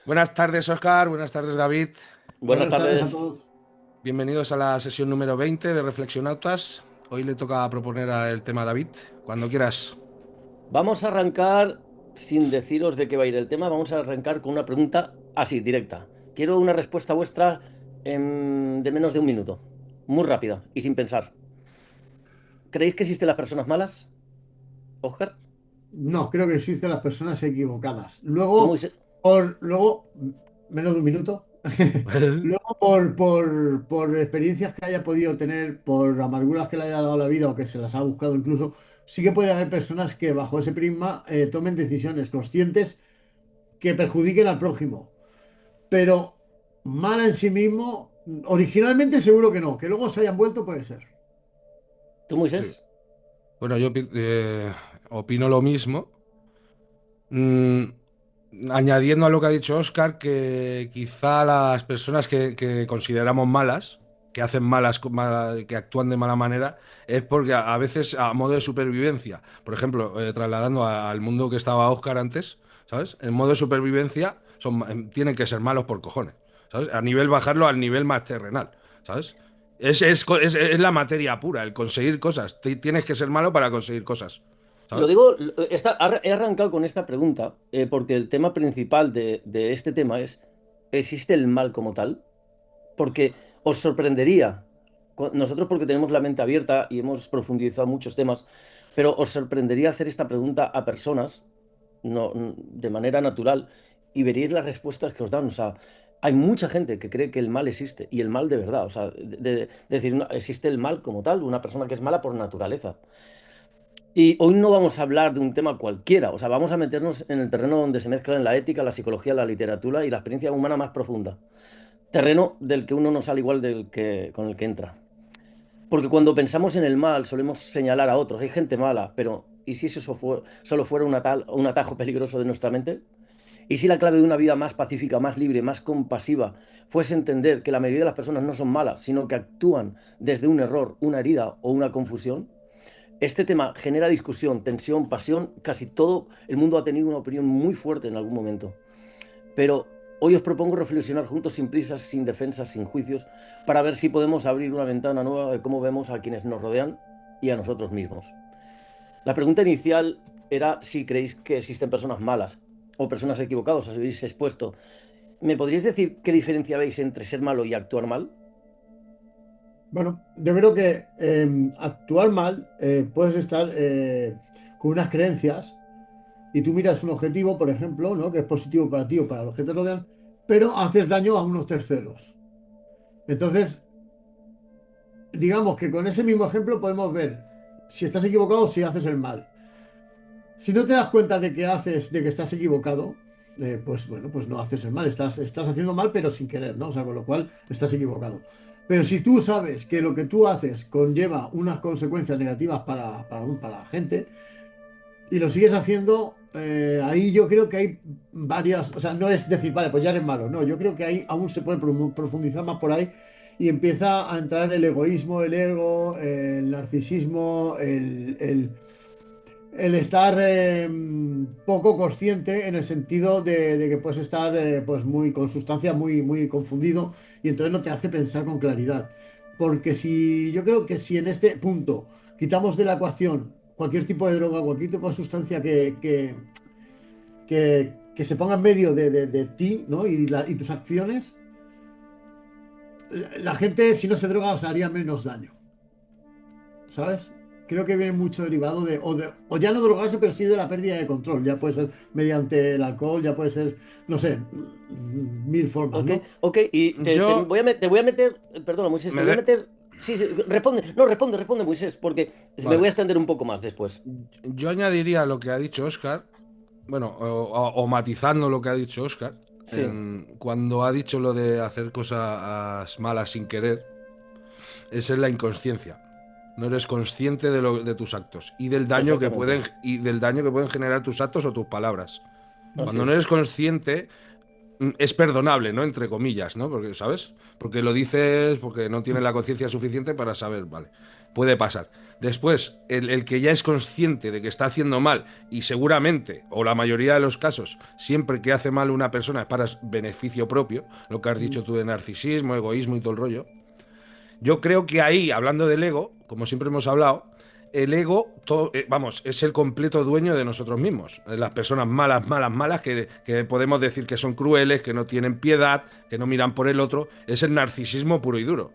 Buenas tardes, Oscar. Buenas tardes, David. Buenas Buenas tardes a tardes. todos. Bienvenidos a la sesión número 20 de Reflexionautas. Hoy le toca proponer el tema a David. Cuando quieras. Vamos a arrancar sin deciros de qué va a ir el tema. Vamos a arrancar con una pregunta así, directa. Quiero una respuesta vuestra de menos de un minuto. Muy rápida y sin pensar. ¿Creéis que existen las personas malas, Oscar? No, creo que existen las personas equivocadas. ¿Tú, Luego, Moisés? luego, menos de un minuto. Luego, por experiencias que haya podido tener, por amarguras que le haya dado la vida o que se las ha buscado incluso, sí que puede haber personas que bajo ese prisma tomen decisiones conscientes que perjudiquen al prójimo. Pero mala en sí mismo, originalmente seguro que no. Que luego se hayan vuelto puede ser. ¿Tú, Sí. Moisés? Bueno, yo opino lo mismo. Mm, Añadiendo a lo que ha dicho Oscar, que quizá las personas que consideramos malas, que hacen que actúan de mala manera, es porque a veces a modo de supervivencia, por ejemplo, trasladando al mundo que estaba Oscar antes, ¿sabes? En modo de supervivencia tienen que ser malos por cojones, ¿sabes? A nivel bajarlo al nivel más terrenal, ¿sabes? Es la materia pura, el conseguir cosas. Tienes que ser malo para conseguir cosas, Lo ¿sabes? digo, he arrancado con esta pregunta porque el tema principal de este tema es, ¿existe el mal como tal? Porque os sorprendería, nosotros porque tenemos la mente abierta y hemos profundizado muchos temas, pero os sorprendería hacer esta pregunta a personas de manera natural y veríais las respuestas que os dan. O sea, hay mucha gente que cree que el mal existe y el mal de verdad. O sea, de decir, no, existe el mal como tal, una persona que es mala por naturaleza. Y hoy no vamos a hablar de un tema cualquiera, o sea, vamos a meternos en el terreno donde se mezclan la ética, la psicología, la literatura y la experiencia humana más profunda, terreno del que uno no sale igual del que con el que entra. Porque cuando pensamos en el mal solemos señalar a otros. Hay gente mala, pero ¿y si eso solo fuera un atajo peligroso de nuestra mente? ¿Y si la clave de una vida más pacífica, más libre, más compasiva fuese entender que la mayoría de las personas no son malas, sino que actúan desde un error, una herida o una confusión? Este tema genera discusión, tensión, pasión. Casi todo el mundo ha tenido una opinión muy fuerte en algún momento. Pero hoy os propongo reflexionar juntos sin prisas, sin defensas, sin juicios, para ver si podemos abrir una ventana nueva de cómo vemos a quienes nos rodean y a nosotros mismos. La pregunta inicial era si creéis que existen personas malas o personas equivocadas, os habéis expuesto. ¿Me podríais decir qué diferencia veis entre ser malo y actuar mal? Bueno, yo creo que actuar mal puedes estar con unas creencias y tú miras un objetivo, por ejemplo, ¿no? Que es positivo para ti o para los que te rodean, pero haces daño a unos terceros. Entonces, digamos que con ese mismo ejemplo podemos ver si estás equivocado o si haces el mal. Si no te das cuenta de que haces, de que estás equivocado, pues bueno, pues no haces el mal. Estás haciendo mal, pero sin querer, ¿no? O sea, con lo cual estás equivocado. Pero si tú sabes que lo que tú haces conlleva unas consecuencias negativas para la gente y lo sigues haciendo, ahí yo creo que hay varias, o sea, no es decir, vale, pues ya eres malo, no, yo creo que ahí aún se puede profundizar más por ahí y empieza a entrar el egoísmo, el ego, el narcisismo, el estar poco consciente en el sentido de que puedes estar pues muy con sustancias muy confundido y entonces no te hace pensar con claridad. Porque si yo creo que si en este punto quitamos de la ecuación cualquier tipo de droga, cualquier tipo de sustancia que se ponga en medio de ti, ¿no? Y tus acciones, la gente si no se droga os haría menos daño. ¿Sabes? Creo que viene mucho derivado o ya no drogarse, pero sí de la pérdida de control. Ya puede ser mediante el alcohol, ya puede ser, no sé, mil formas, Ok, ¿no? ok, y Yo te voy a meter, perdona Moisés, te me voy a de... meter, sí, sí, responde, no, responde Moisés, porque me voy Vale. a extender un poco más después. Yo añadiría lo que ha dicho Oscar, bueno, o matizando lo que ha dicho Oscar, Sí, cuando ha dicho lo de hacer cosas malas sin querer, esa es la inconsciencia. No eres consciente de tus actos exactamente, y del daño que pueden generar tus actos o tus palabras. así Cuando no es. eres consciente, es perdonable, ¿no? Entre comillas, ¿no? Porque, ¿sabes? Porque lo dices porque no tienes la conciencia suficiente para saber, vale, puede pasar. Después, el que ya es consciente de que está haciendo mal y seguramente, o la mayoría de los casos, siempre que hace mal una persona es para beneficio propio, lo que has dicho tú de narcisismo, egoísmo y todo el rollo, yo creo que ahí, hablando del ego, como siempre hemos hablado, el ego, vamos, es el completo dueño de nosotros mismos. Las personas malas, malas, malas, que podemos decir que son crueles, que no tienen piedad, que no miran por el otro, es el narcisismo puro y duro.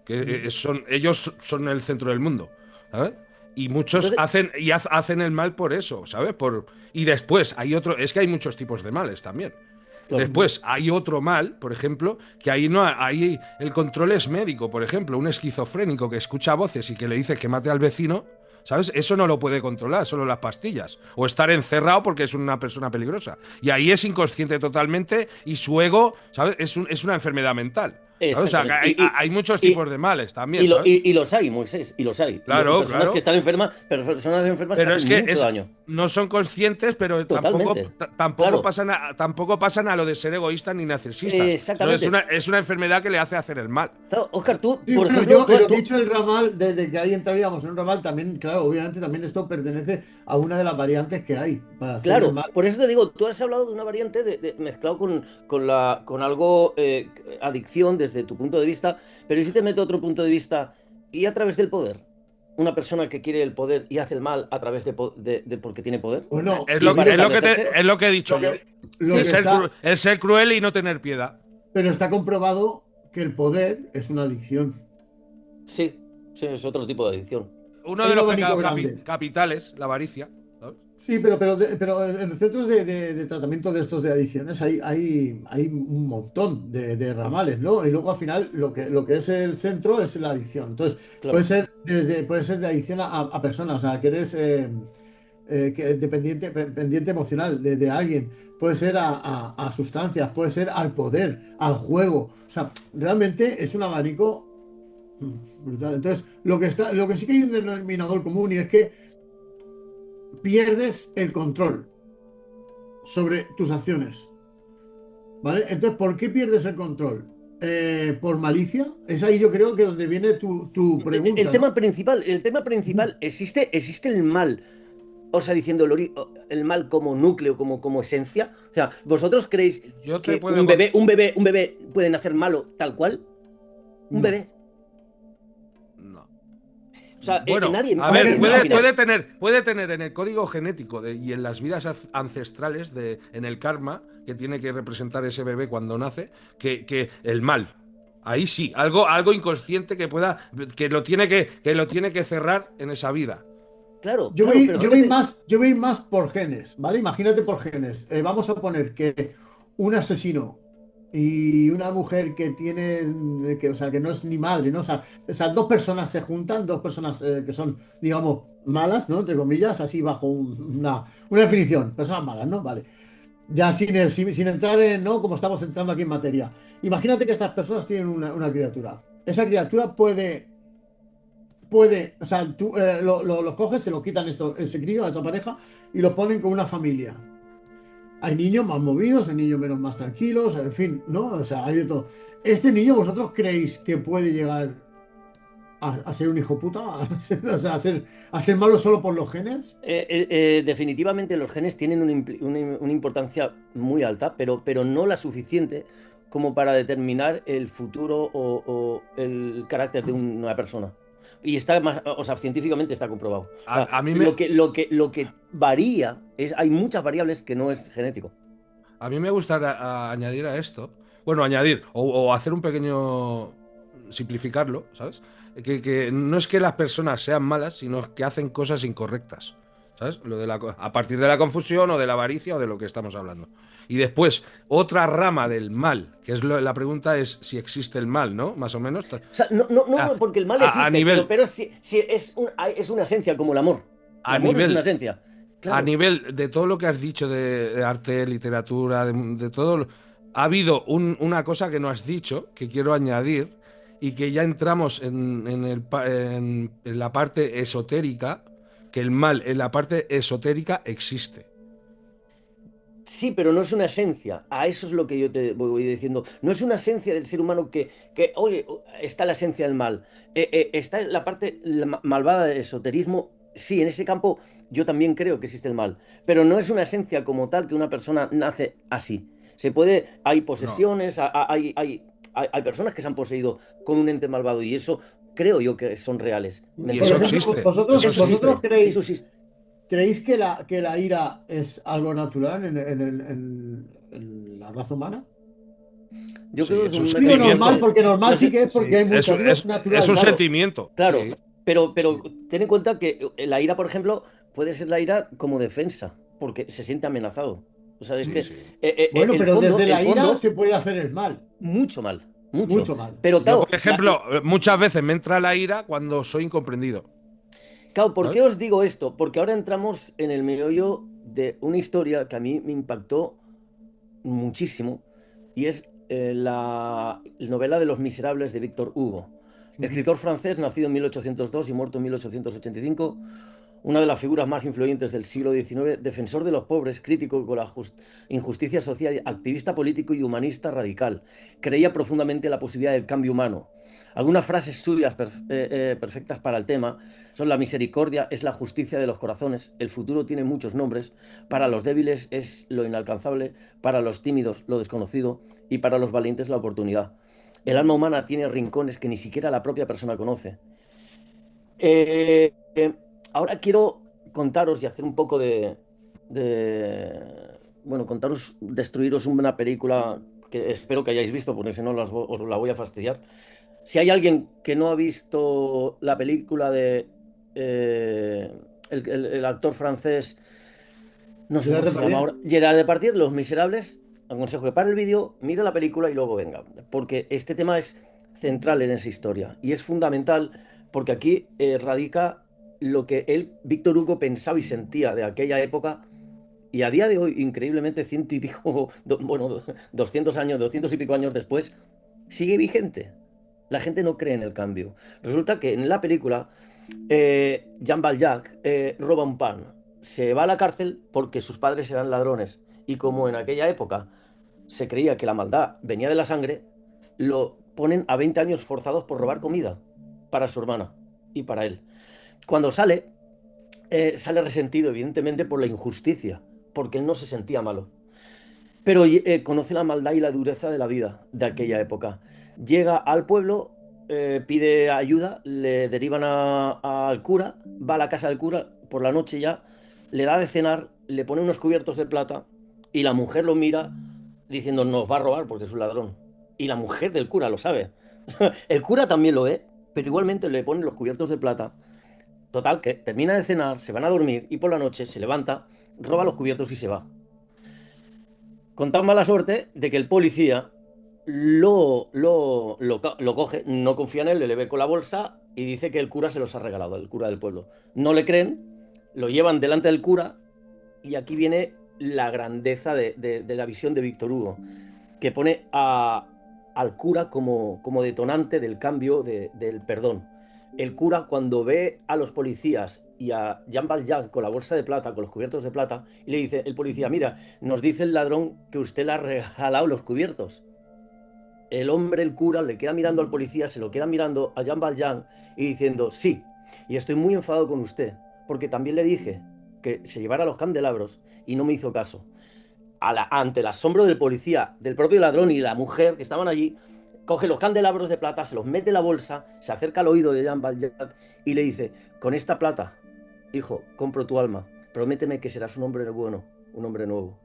Que ellos son el centro del mundo, ¿sabes? Y muchos Entonces, hacen el mal por eso, ¿sabes? Y después hay otro, es que hay muchos tipos de males también. claro. Después hay otro mal, por ejemplo, que ahí no ahí el control es médico, por ejemplo, un esquizofrénico que escucha voces y que le dice que mate al vecino, ¿sabes? Eso no lo puede controlar, solo las pastillas. O estar encerrado porque es una persona peligrosa. Y ahí es inconsciente totalmente y su ego, ¿sabes? Es una enfermedad mental. ¿Sabes? O sea, que Exactamente. hay muchos Y, tipos de males también, ¿sabes? y los hay, Moisés, y los hay. Claro, Personas que claro. están enfermas, pero personas enfermas que Pero hacen es que mucho daño. no son conscientes, pero Totalmente. tampoco Claro, pasan a lo de ser egoístas ni narcisistas. Sino exactamente. es una enfermedad que le hace hacer el mal. Claro, Oscar, tú, Sí, por bueno, ejemplo, yo en lo que he dicho del ramal, desde que ahí entraríamos en un ramal, también, claro, obviamente también esto pertenece a una de las variantes que hay para hacer el claro, mal. por eso te digo, tú has hablado de una variante mezclado con algo adicción desde tu punto de vista, pero ¿y si te meto otro punto de vista y a través del poder? Una persona que quiere el poder y hace el mal a través de porque tiene poder Bueno, Es y lo, para es bien, lo que establecerse. es lo que he dicho lo yo. que, lo que está, El ser cruel y no tener piedad. pero está comprobado que el poder es una adicción. Sí, sí, es otro tipo de adicción. Uno Hay de un los abanico pecados grande. capitales, la avaricia. ¿Sabes? Sí, pero en los centros de tratamiento de estos de adicciones hay un montón de ramales, ¿no? Y luego al final lo que es el centro es la adicción. Entonces, Claro. puede ser de adicción a personas, o sea, que eres dependiente emocional de alguien, puede ser a sustancias, puede ser al poder, al juego. O sea, realmente es un abanico brutal. Entonces, lo que sí que hay un denominador común y es que pierdes el control sobre tus acciones, ¿vale? Entonces, ¿por qué pierdes el control? ¿Por malicia? Es ahí yo creo que donde viene tu El pregunta, ¿no? tema principal, existe el mal, o sea, diciendo el mal como núcleo, como esencia. O sea, ¿vosotros creéis Yo te que puedo. un bebé puede nacer malo tal cual? Un No. bebé. No. O sea, Bueno, nadie, a ver, nadie No, nace. puede tener en el código genético y en las vidas ancestrales, en el karma que tiene que representar ese bebé cuando nace, que el mal. Ahí sí, algo inconsciente que lo tiene que cerrar en esa vida. Claro, claro, pero fíjate. Yo voy más por genes, ¿vale? Imagínate por genes. Vamos a poner que un asesino y una mujer que tiene, o sea, que no es ni madre, ¿no? O sea, dos personas se juntan, dos personas que son, digamos, malas, ¿no? Entre comillas, así bajo una definición, personas malas, ¿no? Vale. Ya sin entrar en, ¿no? Como estamos entrando aquí en materia. Imagínate que estas personas tienen una criatura. Esa criatura o sea, tú los coges, se lo quitan ese crío a esa pareja y lo ponen con una familia. Hay niños más movidos, hay niños menos más tranquilos, en fin, ¿no? O sea, hay de todo. ¿Este niño vosotros creéis que puede llegar a ser un hijo puta? O sea, a ser malo solo por los genes? Definitivamente los genes tienen una importancia muy alta, pero no la suficiente como para determinar el futuro o el carácter de una persona. Y está más, o sea, científicamente está comprobado. O sea, A mí me, lo que varía hay muchas variables que no es genético. a mí me gustaría añadir a esto, bueno, añadir o hacer un pequeño simplificarlo, ¿sabes? Que no es que las personas sean malas, sino que hacen cosas incorrectas, ¿sabes? A partir de la confusión o de la avaricia o de lo que estamos hablando. Y después, otra rama del mal, que es la pregunta es si existe el mal, ¿no? Más o menos. O sea, no, no, A, no, porque el mal a existe, pero, nivel, pero sí es una esencia como el amor. El a amor es nivel una esencia. a Claro. nivel de todo lo que has dicho de arte, literatura, de todo, ha habido una cosa que no has dicho, que quiero añadir, y que ya entramos en la parte esotérica, que el mal en la parte esotérica existe. Sí, pero no es una esencia. A eso es lo que yo te voy diciendo. No es una esencia del ser humano oye, está la esencia del mal. Está la parte malvada del esoterismo. Sí, en ese campo yo también creo que existe el mal. Pero no es una esencia como tal que una persona nace así. Hay No. posesiones, hay personas que se han poseído con un ente malvado y eso creo yo que son reales. ¿Me Y Por eso entiendes? ejemplo, existe, vosotros, eso Eso vosotros existe. existe. Eso creéis, existe. creéis que la ira es algo natural en la raza humana. Yo creo Sí, que es es un un Digo normal, sentimiento. mecanismo. porque normal No sí sé, que es porque Sí, hay mucha vida, es es un natural. claro. sentimiento. Claro, Sí, pero sí. ten en cuenta que la ira, por ejemplo, puede ser la ira como defensa, porque se siente amenazado. O sea, es que Sí, sí. Bueno, el pero fondo, desde el la ira fondo, se puede hacer el mal, mucho mal, mucho. mucho mal. Pero Yo, claro, por ejemplo, muchas veces me entra la ira cuando soy incomprendido. claro, ¿por qué ¿Sabes? os digo esto? Porque ahora entramos en el meollo de una historia que a mí me impactó muchísimo y es la novela de Los Miserables de Víctor Hugo. Ujú. Escritor francés, nacido en 1802 y muerto en 1885, una de las figuras más influyentes del siglo XIX, defensor de los pobres, crítico con la injusticia social, activista político y humanista radical. Creía profundamente en la posibilidad del cambio humano. Algunas frases suyas perfectas para el tema son: la misericordia es la justicia de los corazones, el futuro tiene muchos nombres, para los débiles es lo inalcanzable, para los tímidos lo desconocido y para los valientes la oportunidad. El alma humana tiene rincones que ni siquiera la propia persona conoce. Eh, eh, Ahora quiero contaros y hacer un poco bueno, contaros, destruiros una película que espero que hayáis visto, porque si no os la voy a fastidiar. Si hay alguien que no ha visto la película de el actor francés, no sé Gerard cómo se llama Depardieu. ahora, Gerard Depardieu, Los Miserables, aconsejo que pare el vídeo, mire la película y luego venga, porque este tema es central en esa historia y es fundamental porque aquí radica lo que él, Víctor Hugo, pensaba y sentía de aquella época y a día de hoy, increíblemente, ciento y pico, bueno, 200 años, 200 y pico años después, sigue vigente. La gente no cree en el cambio. Resulta que en la película Jean Valjean roba un pan, se va a la cárcel porque sus padres eran ladrones y como en aquella época se creía que la maldad venía de la sangre, lo ponen a 20 años forzados por robar comida para su hermana y para él. Cuando sale, sale resentido evidentemente por la injusticia, porque él no se sentía malo, pero conoce la maldad y la dureza de la vida de aquella época. Llega al pueblo, pide ayuda, le derivan al cura, va a la casa del cura por la noche ya, le da de cenar, le pone unos cubiertos de plata y la mujer lo mira diciendo nos va a robar porque es un ladrón. Y la mujer del cura lo sabe. El cura también lo ve, pero igualmente le ponen los cubiertos de plata. Total, que termina de cenar, se van a dormir y por la noche se levanta, roba los cubiertos y se va. Con tan mala suerte de que el policía lo coge, no confía en él, le ve con la bolsa y dice que el cura se los ha regalado, el cura del pueblo. No le creen, lo llevan delante del cura y aquí viene la grandeza de la visión de Víctor Hugo, que pone al cura como detonante del cambio del perdón. El cura, cuando ve a los policías y a Jean Valjean con la bolsa de plata, con los cubiertos de plata, y le dice el policía: mira, nos dice el ladrón que usted le ha regalado los cubiertos. El hombre, el cura, le queda mirando al policía, se lo queda mirando a Jean Valjean y diciendo: sí, y estoy muy enfadado con usted, porque también le dije que se llevara los candelabros y no me hizo caso. Ante el asombro del policía, del propio ladrón y la mujer que estaban allí, coge los candelabros de plata, se los mete en la bolsa, se acerca al oído de Jean Valjean y le dice: con esta plata, hijo, compro tu alma, prométeme que serás un hombre bueno, un hombre nuevo.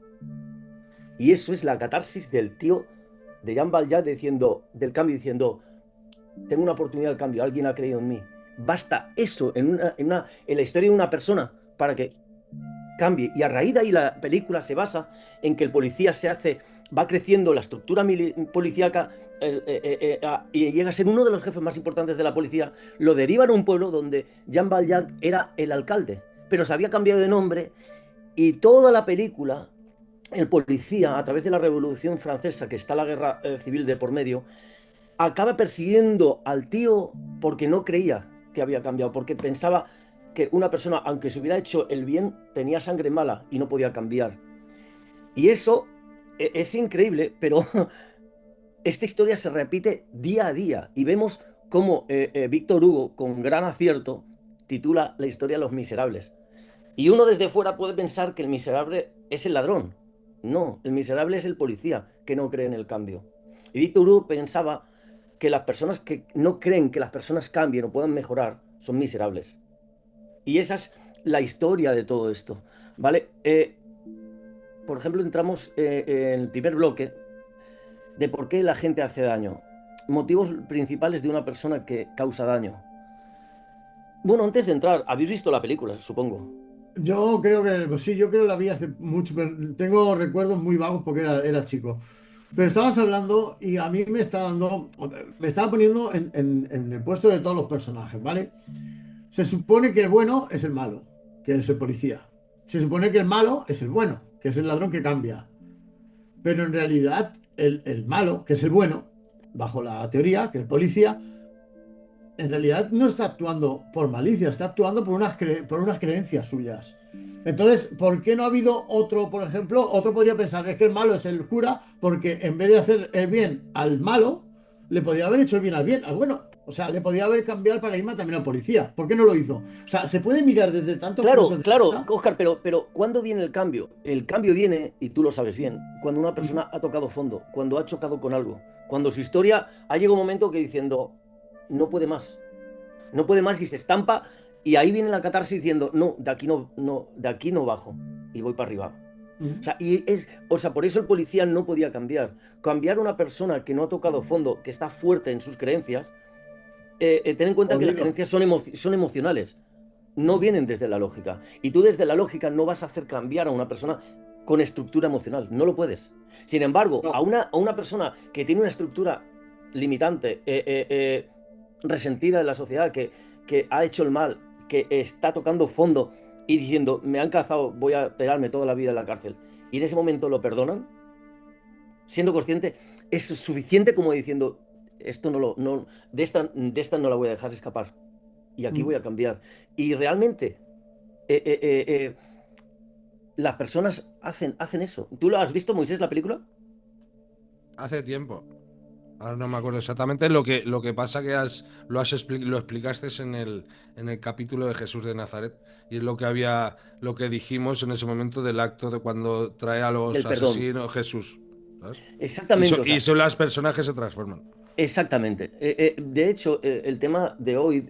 Y eso es la catarsis del tío de Jean Valjean del cambio, diciendo: tengo una oportunidad del cambio, alguien ha creído en mí. Basta eso en la historia de una persona para que cambie. Y a raíz de ahí la película se basa en que el policía va creciendo la estructura policíaca y llega a ser uno de los jefes más importantes de la policía. Lo derivan a un pueblo donde Jean Valjean era el alcalde, pero se había cambiado de nombre y toda la película, el policía, a través de la Revolución Francesa, que está la guerra civil de por medio, acaba persiguiendo al tío porque no creía que había cambiado, porque pensaba que una persona, aunque se hubiera hecho el bien, tenía sangre mala y no podía cambiar. Y eso es increíble, pero esta historia se repite día a día y vemos cómo Víctor Hugo, con gran acierto, titula la historia Los Miserables. Y uno desde fuera puede pensar que el miserable es el ladrón. No, el miserable es el policía que no cree en el cambio. Y Víctor Hugo pensaba que las personas que no creen que las personas cambien o puedan mejorar son miserables. Y esa es la historia de todo esto, ¿vale? Por ejemplo, entramos en el primer bloque de por qué la gente hace daño. Motivos principales de una persona que causa daño. Bueno, antes de entrar, habéis visto la película, supongo. Yo creo que, pues sí, yo creo que la vi hace mucho, pero tengo recuerdos muy vagos porque era chico. Pero estabas hablando y a mí me está dando, me estaba poniendo en el puesto de todos los personajes, ¿vale? Se supone que el bueno es el malo, que es el policía. Se supone que el malo es el bueno, que es el ladrón que cambia. Pero en realidad el malo, que es el bueno, bajo la teoría, que es el policía, en realidad no está actuando por malicia, está actuando por unas creencias suyas. Entonces, ¿por qué no ha habido otro, por ejemplo? Otro podría pensar, es que el malo es el cura, porque en vez de hacer el bien al malo, le podía haber hecho el bien al bien, al bueno. O sea, le podía haber cambiado el paradigma también al policía. ¿Por qué no lo hizo? O sea, se puede mirar desde tantos Claro, puntos de claro, vista. Oscar, pero ¿cuándo viene el cambio? El cambio viene, y tú lo sabes bien, cuando una persona ha tocado fondo, cuando ha chocado con algo, cuando su historia ha llegado un momento que diciendo, no puede más, no puede más y se estampa, y ahí viene la catarsis diciendo, no, de aquí no bajo, y voy para arriba. O sea, por eso el policía no podía cambiar. Cambiar a una persona que no ha tocado fondo, que está fuerte en sus creencias, ten en cuenta que las Jodido. creencias son emocionales, no vienen desde la lógica. Y tú desde la lógica no vas a hacer cambiar a una persona con estructura emocional, no lo puedes. Sin embargo, No. a una persona que tiene una estructura limitante, resentida de la sociedad, que ha hecho el mal, que está tocando fondo y diciendo, me han cazado, voy a pegarme toda la vida en la cárcel, y en ese momento lo perdonan, siendo consciente, es suficiente como diciendo, esto de esta no la voy a dejar escapar y aquí voy a cambiar. Y realmente eh, eh, eh, eh, las personas hacen eso. ¿Tú lo has visto, Moisés, la película? Hace tiempo. Ahora no me acuerdo exactamente. Lo que pasa que lo explicaste en el capítulo de Jesús de Nazaret. Y es lo que lo que dijimos en ese momento del acto de cuando trae a los Del perdón. asesinos Jesús. ¿Sabes? Exactamente, o Y sea, son las personas que se transforman. exactamente. De hecho, el tema de hoy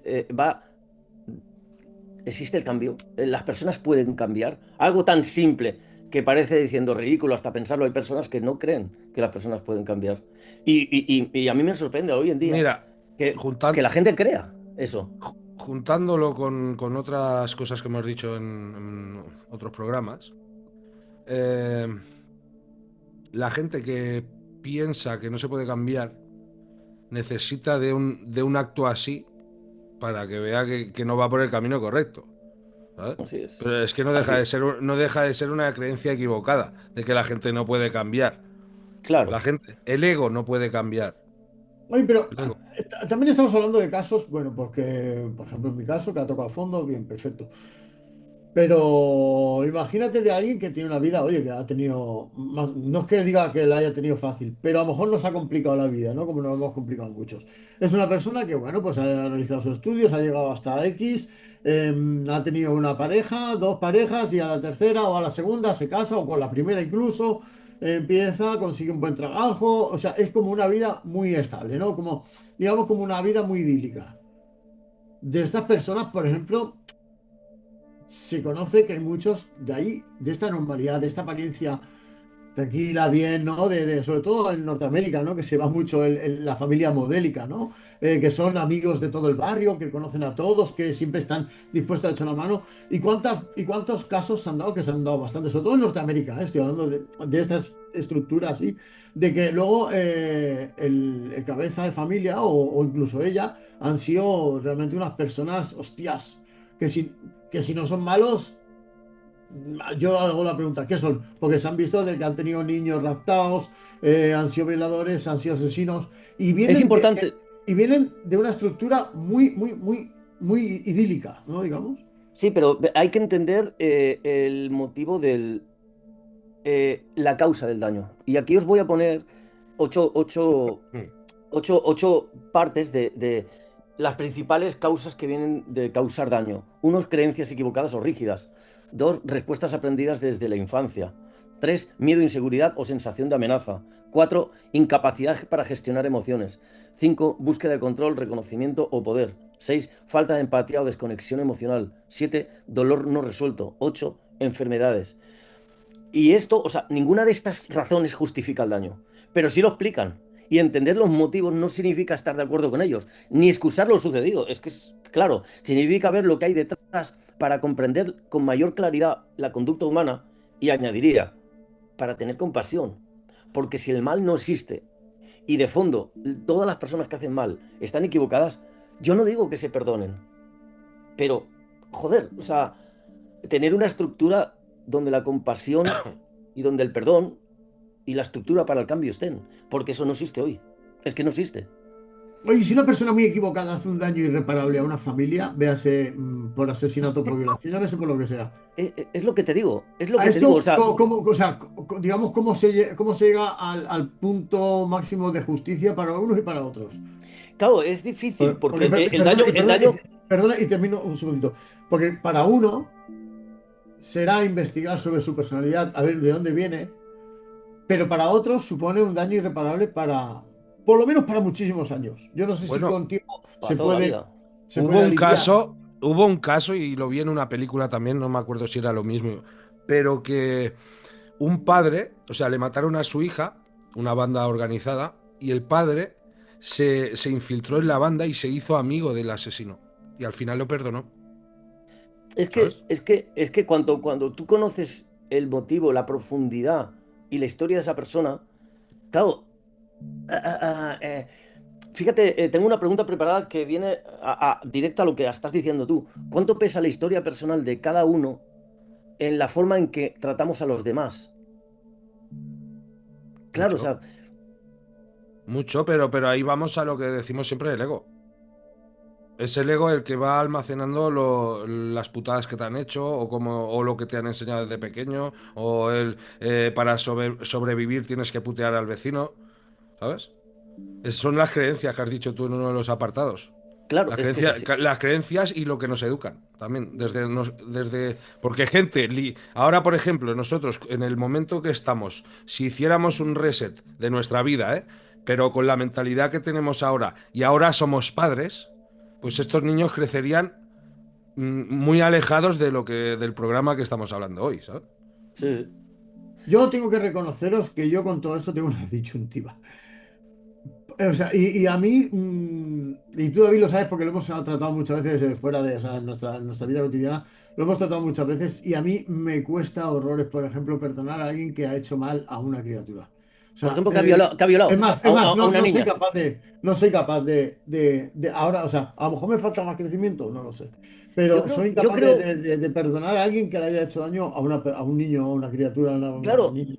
existe el cambio. Las personas pueden cambiar. Algo tan simple que parece diciendo ridículo hasta pensarlo. Hay personas que no creen que las personas pueden cambiar. Y a mí me sorprende hoy en día Mira, que la gente crea eso. juntándolo con otras cosas que hemos dicho en otros programas, eh, la gente que piensa que no se puede cambiar necesita de un acto así para que vea que no va por el camino correcto. ¿Sabes? Así es. Pero es que Así es. no deja de ser una creencia equivocada de que la gente no puede cambiar. Claro. La gente, el ego no puede cambiar. Oye, pero El ego. también estamos hablando de casos, bueno, porque, por ejemplo, en mi caso, que ha tocado fondo, bien, perfecto. Pero imagínate de alguien que tiene una vida, oye, que ha tenido, no es que diga que la haya tenido fácil, pero a lo mejor nos ha complicado la vida, ¿no? Como nos hemos complicado muchos. Es una persona que, bueno, pues ha realizado sus estudios, ha llegado hasta X, ha tenido una pareja, dos parejas y a la tercera o a la segunda se casa o con la primera incluso, empieza, consigue un buen trabajo, o sea, es como una vida muy estable, ¿no? Como, digamos, como una vida muy idílica. De estas personas, por ejemplo, se conoce que hay muchos de ahí, de esta normalidad, de esta apariencia tranquila, bien, ¿no? Sobre todo en Norteamérica, ¿no? Que se va mucho la familia modélica, ¿no? Que son amigos de todo el barrio, que conocen a todos, que siempre están dispuestos a echar la mano. Y cuántos casos se han dado? Que se han dado bastante, sobre todo en Norteamérica, ¿eh? Estoy hablando de estas estructuras así, de que luego el cabeza de familia o incluso ella han sido realmente unas personas, hostias, que si, que si no son malos, yo hago la pregunta, ¿qué son? Porque se han visto de que han tenido niños raptados, han sido violadores, han sido asesinos y Es importante. y vienen de una estructura muy idílica, ¿no? Digamos. Sí, pero hay que entender el motivo la causa del daño. Y aquí os voy a poner ocho, ocho, Mm. ocho partes de las principales causas que vienen de causar daño. Unos, creencias equivocadas o rígidas. Dos, respuestas aprendidas desde la infancia. Tres, miedo, inseguridad o sensación de amenaza. Cuatro, incapacidad para gestionar emociones. Cinco, búsqueda de control, reconocimiento o poder. Seis, falta de empatía o desconexión emocional. Siete, dolor no resuelto. Ocho, enfermedades. Y esto, o sea, ninguna de estas razones justifica el daño, pero sí lo explican. Y entender los motivos no significa estar de acuerdo con ellos, ni excusar lo sucedido. Es que, claro, significa ver lo que hay detrás para comprender con mayor claridad la conducta humana y añadiría, para tener compasión. Porque si el mal no existe y de fondo todas las personas que hacen mal están equivocadas, yo no digo que se perdonen, pero, joder, o sea, tener una estructura donde la compasión y donde el perdón y la estructura para el cambio estén, porque eso no existe hoy. Es que no existe. Oye, si una persona muy equivocada hace un daño irreparable a una familia, véase por asesinato, por violación, ya véase por lo que sea. Es lo que te digo, es lo A que te digo. O esto, sea, o sea, digamos, cómo se llega al punto máximo de justicia para unos y para otros? claro, es difícil porque Porque, el daño, perdona, y termino un segundito. Porque para uno será investigar sobre su personalidad, a ver de dónde viene, pero para otros supone un daño irreparable para, por lo menos para muchísimos años. Yo no sé si Bueno, con tiempo para toda la vida. se puede aliviar. hubo un caso, y lo vi en una película también, no me acuerdo si era lo mismo, pero que un padre, o sea, le mataron a su hija, una banda organizada, y el padre se infiltró en la banda y se hizo amigo del asesino. Y al final lo perdonó, ¿sabes? Es que cuando tú conoces el motivo, la profundidad y la historia de esa persona, claro, ah, ah, fíjate, tengo una pregunta preparada que viene directa a lo que estás diciendo tú. ¿Cuánto pesa la historia personal de cada uno en la forma en que tratamos a los demás? Claro, o Mucho, sea, mucho, pero ahí vamos a lo que decimos siempre del ego. Es el ego el que va almacenando las putadas que te han hecho o lo que te han enseñado desde pequeño o para sobrevivir tienes que putear al vecino, ¿sabes? Son las creencias que has dicho tú en uno de los apartados. claro, es que es así. Las creencias y lo que nos educan también. Porque gente, ahora por ejemplo, nosotros en el momento que estamos, si hiciéramos un reset de nuestra vida, ¿eh? Pero con la mentalidad que tenemos ahora y ahora somos padres, pues estos niños crecerían muy alejados del programa que estamos hablando hoy, ¿sabes? Sí, Yo tengo que reconoceros que yo con todo esto tengo una disyuntiva. O sea, y a mí, y tú David lo sabes porque lo hemos tratado muchas veces fuera de, o sea, en nuestra vida cotidiana, lo hemos tratado muchas veces y a mí me cuesta horrores, por ejemplo, perdonar a alguien que ha hecho mal a una criatura. O por sea, ejemplo, que ha violado a no, una niña. no soy capaz ahora, o sea, a lo mejor me falta más crecimiento, no lo sé, pero soy Yo incapaz creo, de perdonar a alguien que le haya hecho daño a un niño, a una criatura, a una claro, niña.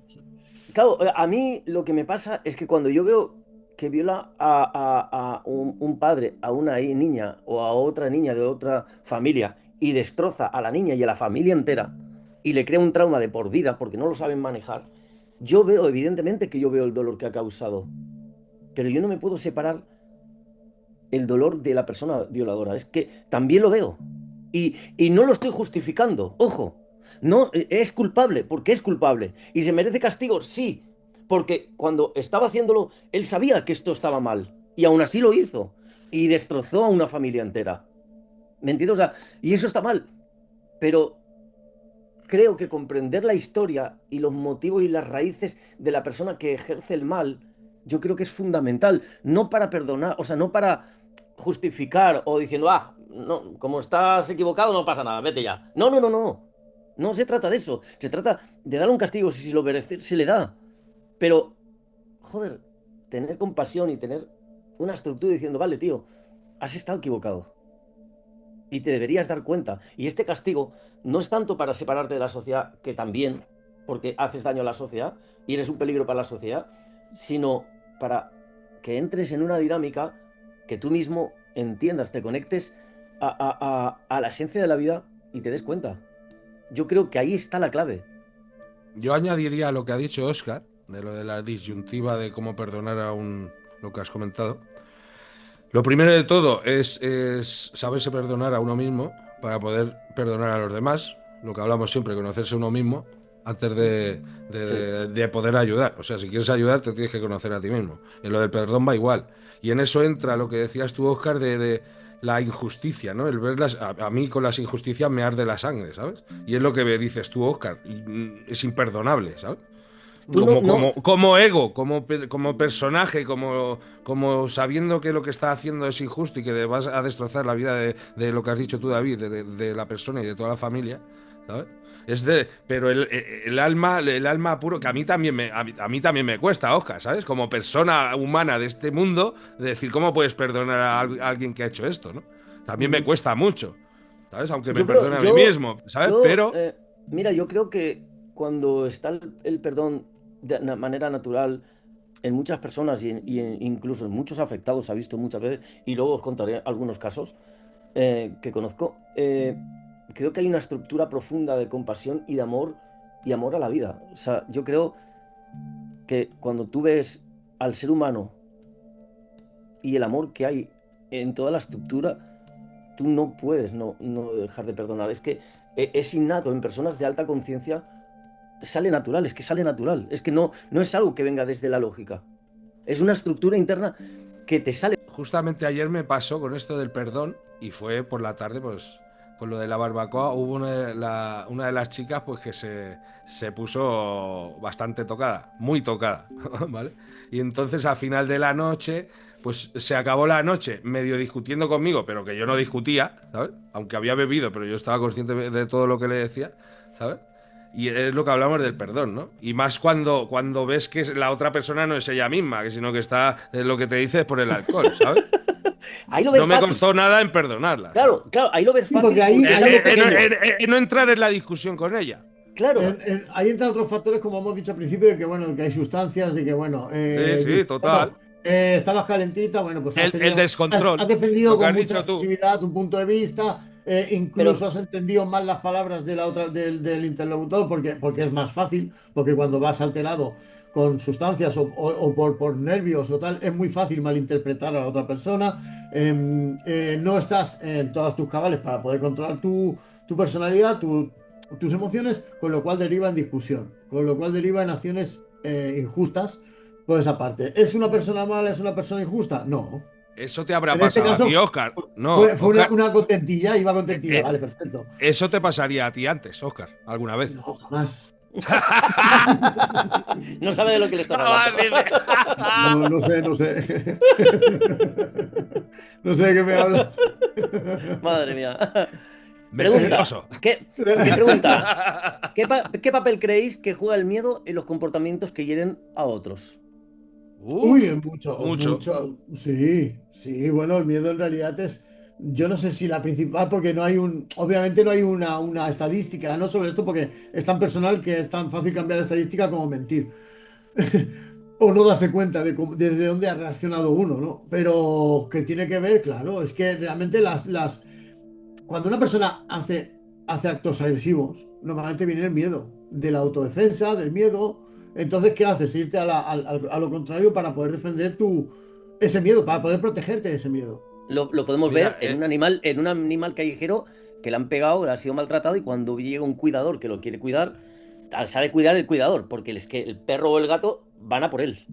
claro, a mí lo que me pasa es que cuando yo veo que viola a un padre, a una niña o a otra niña de otra familia y destroza a la niña y a la familia entera y le crea un trauma de por vida porque no lo saben manejar, yo veo, evidentemente que yo veo el dolor que ha causado, pero yo no me puedo separar el dolor de la persona violadora. Es que también lo veo. Y no lo estoy justificando, ojo. No, es culpable, porque es culpable. ¿Y se merece castigo? Sí, porque cuando estaba haciéndolo, él sabía que esto estaba mal. Y aún así lo hizo. Y destrozó a una familia entera. ¿Me entiendes? O sea, y eso está mal. Pero creo que comprender la historia y los motivos y las raíces de la persona que ejerce el mal, yo creo que es fundamental. No para perdonar, o sea, no para justificar o diciendo, no, como estás equivocado no pasa nada, vete ya. No, no, no, no. No se trata de eso. Se trata de darle un castigo si lo merece, se le da. Pero, joder, tener compasión y tener una estructura diciendo, vale, tío, has estado equivocado y te deberías dar cuenta. Y este castigo no es tanto para separarte de la sociedad, que también, porque haces daño a la sociedad y eres un peligro para la sociedad, sino para que entres en una dinámica que tú mismo entiendas, te conectes a la esencia de la vida y te des cuenta. Yo creo que ahí está la clave. yo añadiría lo que ha dicho Óscar, de lo de la disyuntiva de cómo perdonar a lo que has comentado. Lo primero de todo es saberse perdonar a uno mismo para poder perdonar a los demás. Lo que hablamos siempre, conocerse a uno mismo antes Sí. de poder ayudar. O sea, si quieres ayudar, te tienes que conocer a ti mismo. En lo del perdón va igual. Y en eso entra lo que decías tú, Óscar, de la injusticia, ¿no? El verlas, a mí con las injusticias me arde la sangre, ¿sabes? Y es lo que me dices tú, Óscar. Es imperdonable, ¿sabes? Tú no, no, Como ego, como personaje, como sabiendo que lo que está haciendo es injusto y que vas a destrozar la vida de lo que has dicho tú, David, de la persona y de toda la familia, ¿sabes? Pero el alma puro, que a mí también a mí también me cuesta, Oscar, ¿sabes? Como persona humana de este mundo, de decir, ¿cómo puedes perdonar a alguien que ha hecho esto, ¿no? También me Ujú. cuesta mucho, ¿sabes? Aunque me yo creo, perdone a mí mismo, ¿sabes? Pero mira, yo creo que cuando está el perdón de una manera natural en muchas personas incluso en muchos afectados, se ha visto muchas veces, y luego os contaré algunos casos que conozco, creo que hay una estructura profunda de compasión y amor a la vida. O sea, yo creo que cuando tú ves al ser humano y el amor que hay en toda la estructura, tú no puedes no dejar de perdonar. Es que es innato en personas de alta conciencia, sale natural, es que sale natural. Es que no es algo que venga desde la lógica. Es una estructura interna que te sale. justamente ayer me pasó con esto del perdón y fue por la tarde, pues, con lo de la barbacoa, hubo una de las chicas pues que se puso bastante tocada, muy tocada, ¿vale? Y entonces al final de la noche, pues se acabó la noche medio discutiendo conmigo, pero que yo no discutía, ¿sabes? Aunque había bebido, pero yo estaba consciente de todo lo que le decía, ¿sabes? Y es lo que hablamos del perdón, ¿no? Y más cuando ves que la otra persona no es ella misma, que sino que está lo que te dice es por el alcohol, ¿sabes? Ahí lo No ves me fácil. costó nada en perdonarla, ¿sabes? Claro, claro, ahí lo ves Sí, porque fácil ahí, porque es algo pequeño. No entrar en la discusión con ella. Claro, ahí entran otros factores, como hemos dicho al principio, de que, bueno, que hay sustancias, de que, bueno, Sí, sí, bueno, total. estabas calentita, bueno, pues El has descontrol, defendido lo que con has mucha dicho tú. efusividad tu punto de vista, incluso pero has entendido mal las palabras de la otra, del interlocutor, porque es más fácil, porque cuando vas alterado con sustancias o por nervios o tal, es muy fácil malinterpretar a la otra persona. No estás en todas tus cabales para poder controlar tu personalidad, tus emociones, con lo cual deriva en discusión, con lo cual deriva en acciones injustas por esa parte. ¿Es una persona mala, es una persona injusta? No. Eso te habrá En este pasado a ti, caso Oscar. No, fue Oscar. una contentilla, iba eh, contentilla, eh, vale, perfecto. eso te pasaría a ti antes, Oscar, alguna vez. No, jamás. no sabe de lo que le estás hablando. Jamás dice. No, no sé, no sé. No sé de qué me hablas. Madre mía. Pregunta, Mentiroso. mi pregunta, ¿qué papel creéis que juega el miedo en los comportamientos que hieren a otros? Uy, Uf, es mucho, mucho. mucho. Sí, sí, bueno, el miedo en realidad es, yo no sé si la principal, porque no hay obviamente no hay una estadística, ¿no? Sobre esto, porque es tan personal que es tan fácil cambiar la estadística como mentir. O no darse cuenta de desde dónde ha reaccionado uno, ¿no? Pero que tiene que ver, claro, es que realmente cuando una persona hace actos agresivos, normalmente viene el miedo, de la autodefensa, del miedo. Entonces, ¿qué haces? Irte a lo contrario para poder defender ese miedo, para poder protegerte de ese miedo. Lo podemos ver Mira, en un animal callejero que le han pegado, le ha sido maltratado y cuando llega un cuidador que lo quiere cuidar, sabe cuidar el cuidador, porque es que el perro o el gato van a por él.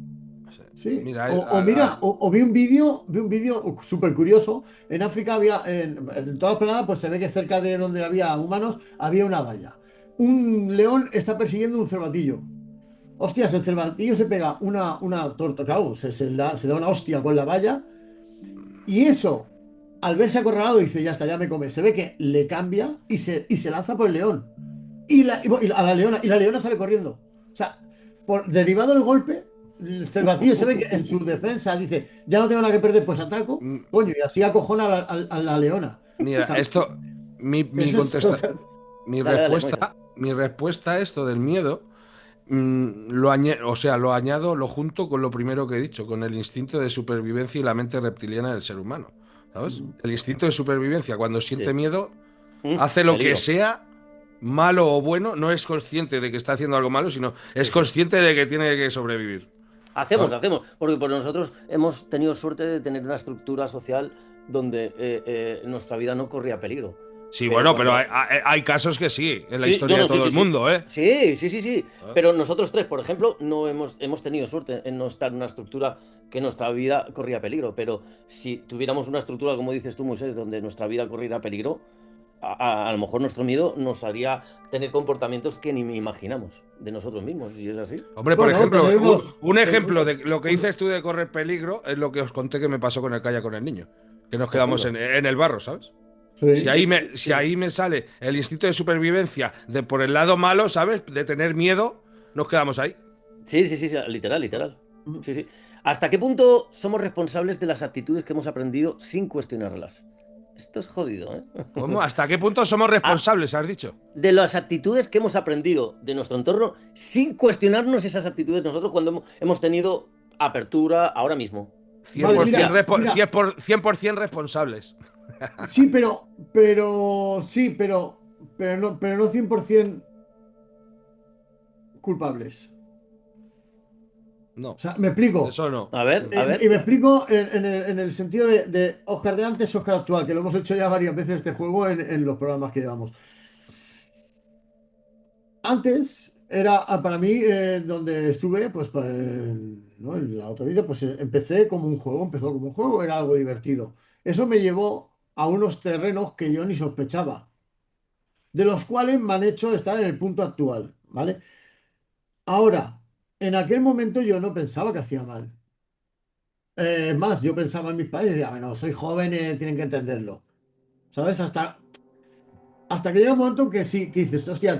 Sí, mira, o mira, o vi un vídeo súper curioso. En África había, en toda la planada, pues se ve que cerca de donde había humanos había una valla. Un león está persiguiendo un cervatillo. Hostias, el cervatillo se pega una torta, claro, se da una hostia con la valla. Y eso, al verse acorralado, dice, ya está, ya me come. Se ve que le cambia y se lanza por el león. Y la leona sale corriendo. O sea, derivado del golpe, el cervatillo se ve que en su defensa dice, ya no tengo nada que perder, pues ataco. mm, Coño, y así acojona a la leona. O mira, sea, esto, mi eso es. contesta, Dale, dale, Moisés. mi respuesta a esto del miedo, o sea, lo añado, lo junto con lo primero que he dicho, con el instinto de supervivencia y la mente reptiliana del ser humano, ¿sabes? El instinto de supervivencia, cuando siente Sí. miedo, hace lo que Peligro. sea malo o bueno, no es consciente de que está haciendo algo malo, sino Sí, es sí. consciente de que tiene que sobrevivir. Hacemos, ¿Sabes? hacemos, porque por nosotros hemos tenido suerte de tener una estructura social donde nuestra vida no corría peligro. Sí, Pero bueno, pero cuando, hay casos que sí, en la sí, no, historia de no, sí, todo sí, el sí. mundo, ¿eh? Sí, sí, sí, sí. Ah. Pero nosotros tres, por ejemplo, no hemos tenido suerte en no estar en una estructura que nuestra vida corría peligro. Pero si tuviéramos una estructura, como dices tú, Moisés, donde nuestra vida corriera peligro, a lo mejor nuestro miedo nos haría tener comportamientos que ni imaginamos de nosotros mismos, si es así. Hombre, por Bueno, ejemplo, tener un ejemplo de unos, lo que un- dices tú de correr peligro es lo que os conté que me pasó con el kayak con el niño. Que nos Por quedamos ejemplo. en el barro, ¿sabes? Si sí, Sí, ahí sí, me, si sí. ahí me sale el instinto de supervivencia de por el lado malo, ¿sabes? De tener miedo, nos quedamos ahí. Sí, sí, sí, sí, literal, literal. Sí, sí. ¿Hasta qué punto somos responsables de las actitudes que hemos aprendido sin cuestionarlas? Esto es jodido, ¿eh? ¿Cómo? ¿Hasta qué punto somos Ah, responsables, has dicho? de las actitudes que hemos aprendido de nuestro entorno sin cuestionarnos esas actitudes nosotros cuando hemos tenido apertura ahora mismo. vale, mira, 100%, mira, 100% responsables. sí, pero no 100% culpables. O No, sea, me explico. eso no. A ver, a Y ver. me explico en el sentido de Oscar de antes, Oscar actual, que lo hemos hecho ya varias veces este juego en los programas que llevamos. Antes era para mí donde estuve, pues ¿no? En la otra vida, pues empecé como un juego, empezó como un juego, era algo divertido. Eso me llevó a unos terrenos que yo ni sospechaba, de los cuales me han hecho estar en el punto actual, ¿vale? Ahora, en aquel momento yo no pensaba que hacía mal. Es más, yo pensaba en mis padres y decía, bueno, soy joven, tienen que entenderlo. ¿Sabes? Hasta que llega un momento que sí, que dices, hostia,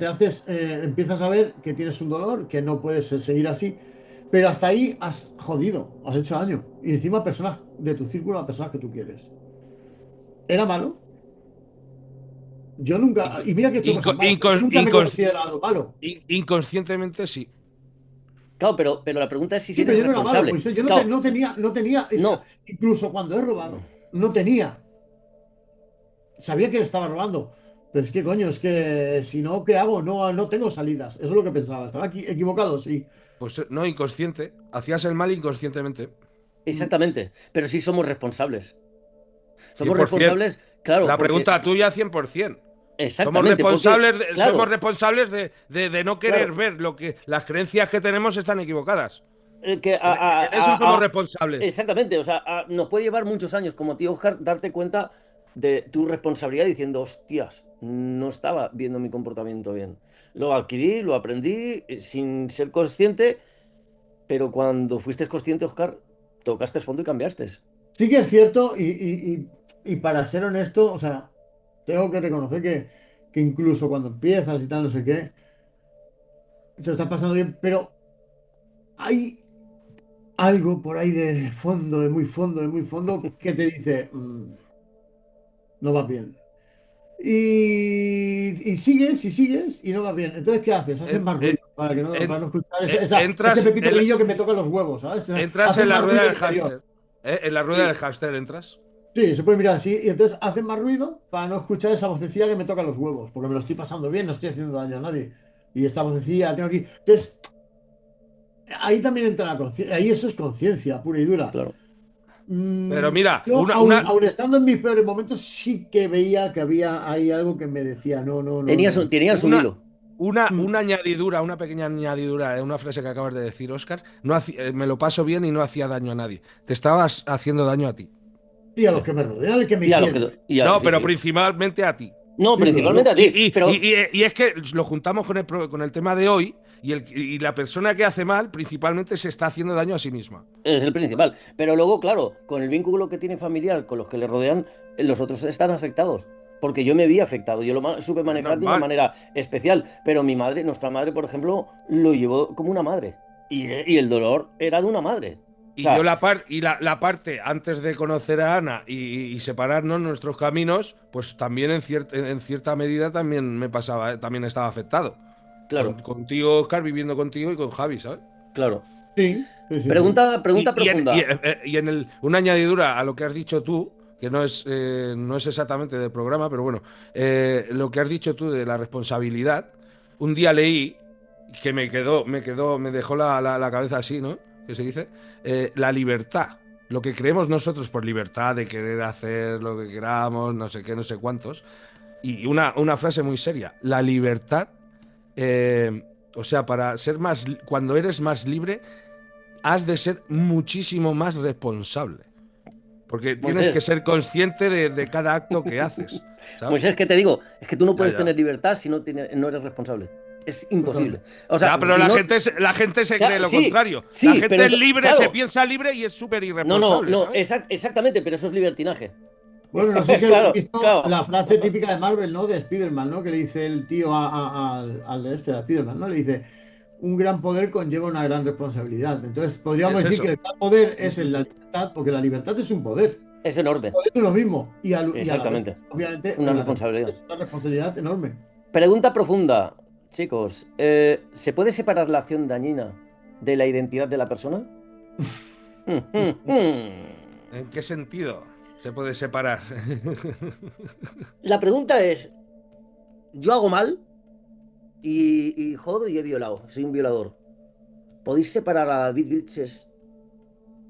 empiezas a ver que tienes un dolor, que no puedes seguir así, pero hasta ahí has jodido, has hecho daño. Y encima personas de tu círculo, a personas que tú quieres. ¿Era malo? Yo nunca, Inco- y mira que he hecho cosas inco- malas, pero yo incos- nunca me he incos- considerado malo. inconscientemente sí. Claro, pero la pregunta es si Sí, eres pero yo no era malo, responsable. pues yo Claro, no tenía esa, no. incluso cuando he robado, no tenía. Sabía que le estaba robando. Pero es que, coño, es que si no, ¿qué hago? No, no tengo salidas. Eso es lo que pensaba. ¿Estaba aquí equivocado? Sí. Pues no, inconsciente. Hacías el mal inconscientemente. Mm. Exactamente. Pero sí somos responsables. Somos 100%. responsables, claro, La porque. pregunta tuya, 100%. Exactamente, porque, Somos claro, responsables de no querer claro. ver lo que las creencias que tenemos están equivocadas. Que En eso somos responsables. exactamente, o sea, nos puede llevar muchos años como tío Oscar darte cuenta de tu responsabilidad diciendo, hostias, no estaba viendo mi comportamiento bien. Lo adquirí, lo aprendí sin ser consciente, pero cuando fuiste consciente, Oscar, tocaste fondo y cambiaste. Sí que es cierto, y para ser honesto, o sea, tengo que reconocer que incluso cuando empiezas y tal, no sé qué, te lo estás pasando bien, pero hay algo por ahí de fondo, de muy fondo, que te dice, no vas bien. Y sigues y sigues y no va bien. Entonces, ¿qué haces? Haces En- más ruido en- para no escuchar ese entras, pepito grillo que me toca los huevos, ¿sabes? entras Haces en la más rueda ruido del interior. hámster. En la rueda del Sí, hámster entras. sí, se puede mirar así. Y entonces haces más ruido para no escuchar esa vocecilla que me toca los huevos, porque me lo estoy pasando bien, no estoy haciendo daño a nadie. Y esta vocecilla la tengo aquí. Entonces, ahí también entra la conciencia. Ahí eso es conciencia pura y dura. Claro. Pero mira, Yo, aun estando en mis peores momentos, sí que veía que había ahí algo que me decía, no, no, no, no. Tenías un una, hilo. Mm. una añadidura, una pequeña añadidura de una frase que acabas de decir, Oscar. No me lo paso bien y no hacía daño a nadie. Te estabas haciendo daño a ti. Y a los que me rodean, y que me quieren. No, Sí, pero sí. principalmente a ti. No, Sí, principalmente claro. a ti, pero Y es que lo juntamos con el tema de hoy y la persona que hace mal principalmente se está haciendo daño a sí misma. es el ¿Sabes? principal. Pero luego, claro, con el vínculo que tiene familiar, con los que le rodean, los otros están afectados. Porque yo me vi afectado, yo supe Es manejar de una normal. manera especial, pero mi madre, nuestra madre, por ejemplo, lo llevó como una madre. Y el dolor era de una madre. O Y yo sea, la parte antes de conocer a Ana y separarnos nuestros caminos, pues también en cierta medida también me pasaba, también estaba afectado. claro, Contigo, Oscar, viviendo contigo y con Javi, ¿sabes? claro. Sí, sí, sí, sí. Pregunta Y, y en, y, profunda. y en una añadidura a lo que has dicho tú, que no es exactamente del programa, pero bueno, lo que has dicho tú de la responsabilidad, un día leí que me dejó la cabeza así, ¿no? Que se dice, la libertad. Lo que creemos nosotros por libertad de querer hacer lo que queramos, no sé qué, no sé cuántos. Y una frase muy seria, la libertad, eh, o sea, para ser más, cuando eres más libre, has de ser muchísimo más responsable. Porque tienes que Moisés, ser consciente de cada acto que haces, ¿sabes? Moisés, ¿qué te digo? Es que tú no Ya, puedes ya. tener libertad si no eres responsable. Es imposible. Totalmente. O sea, Ya, pero si no. la gente se cree lo Sí, contrario. La sí, gente pero es libre, se claro. piensa libre y es súper No, no, irresponsable, no, ¿sabes? exactamente, pero eso es libertinaje. Bueno, no sé si habéis Claro, visto claro. la frase típica de Marvel, ¿no? De Spider-Man, ¿no? Que le dice el tío al de este, a Spider-Man, ¿no? Le dice, un gran poder conlleva una gran responsabilidad. Entonces, podríamos Es decir que eso. el gran poder Sí, es sí, la sí. libertad, porque la libertad es un poder. Es Es un enorme. poder de uno mismo. Y a la vez, Exactamente. obviamente, Una la responsabilidad. es una responsabilidad enorme. Pregunta profunda, chicos. ¿Se puede separar la acción dañina de la identidad de la persona? ¿En qué sentido se puede separar? La pregunta es, yo hago mal y jodo y he violado, soy un violador. ¿Podéis separar a David Vilches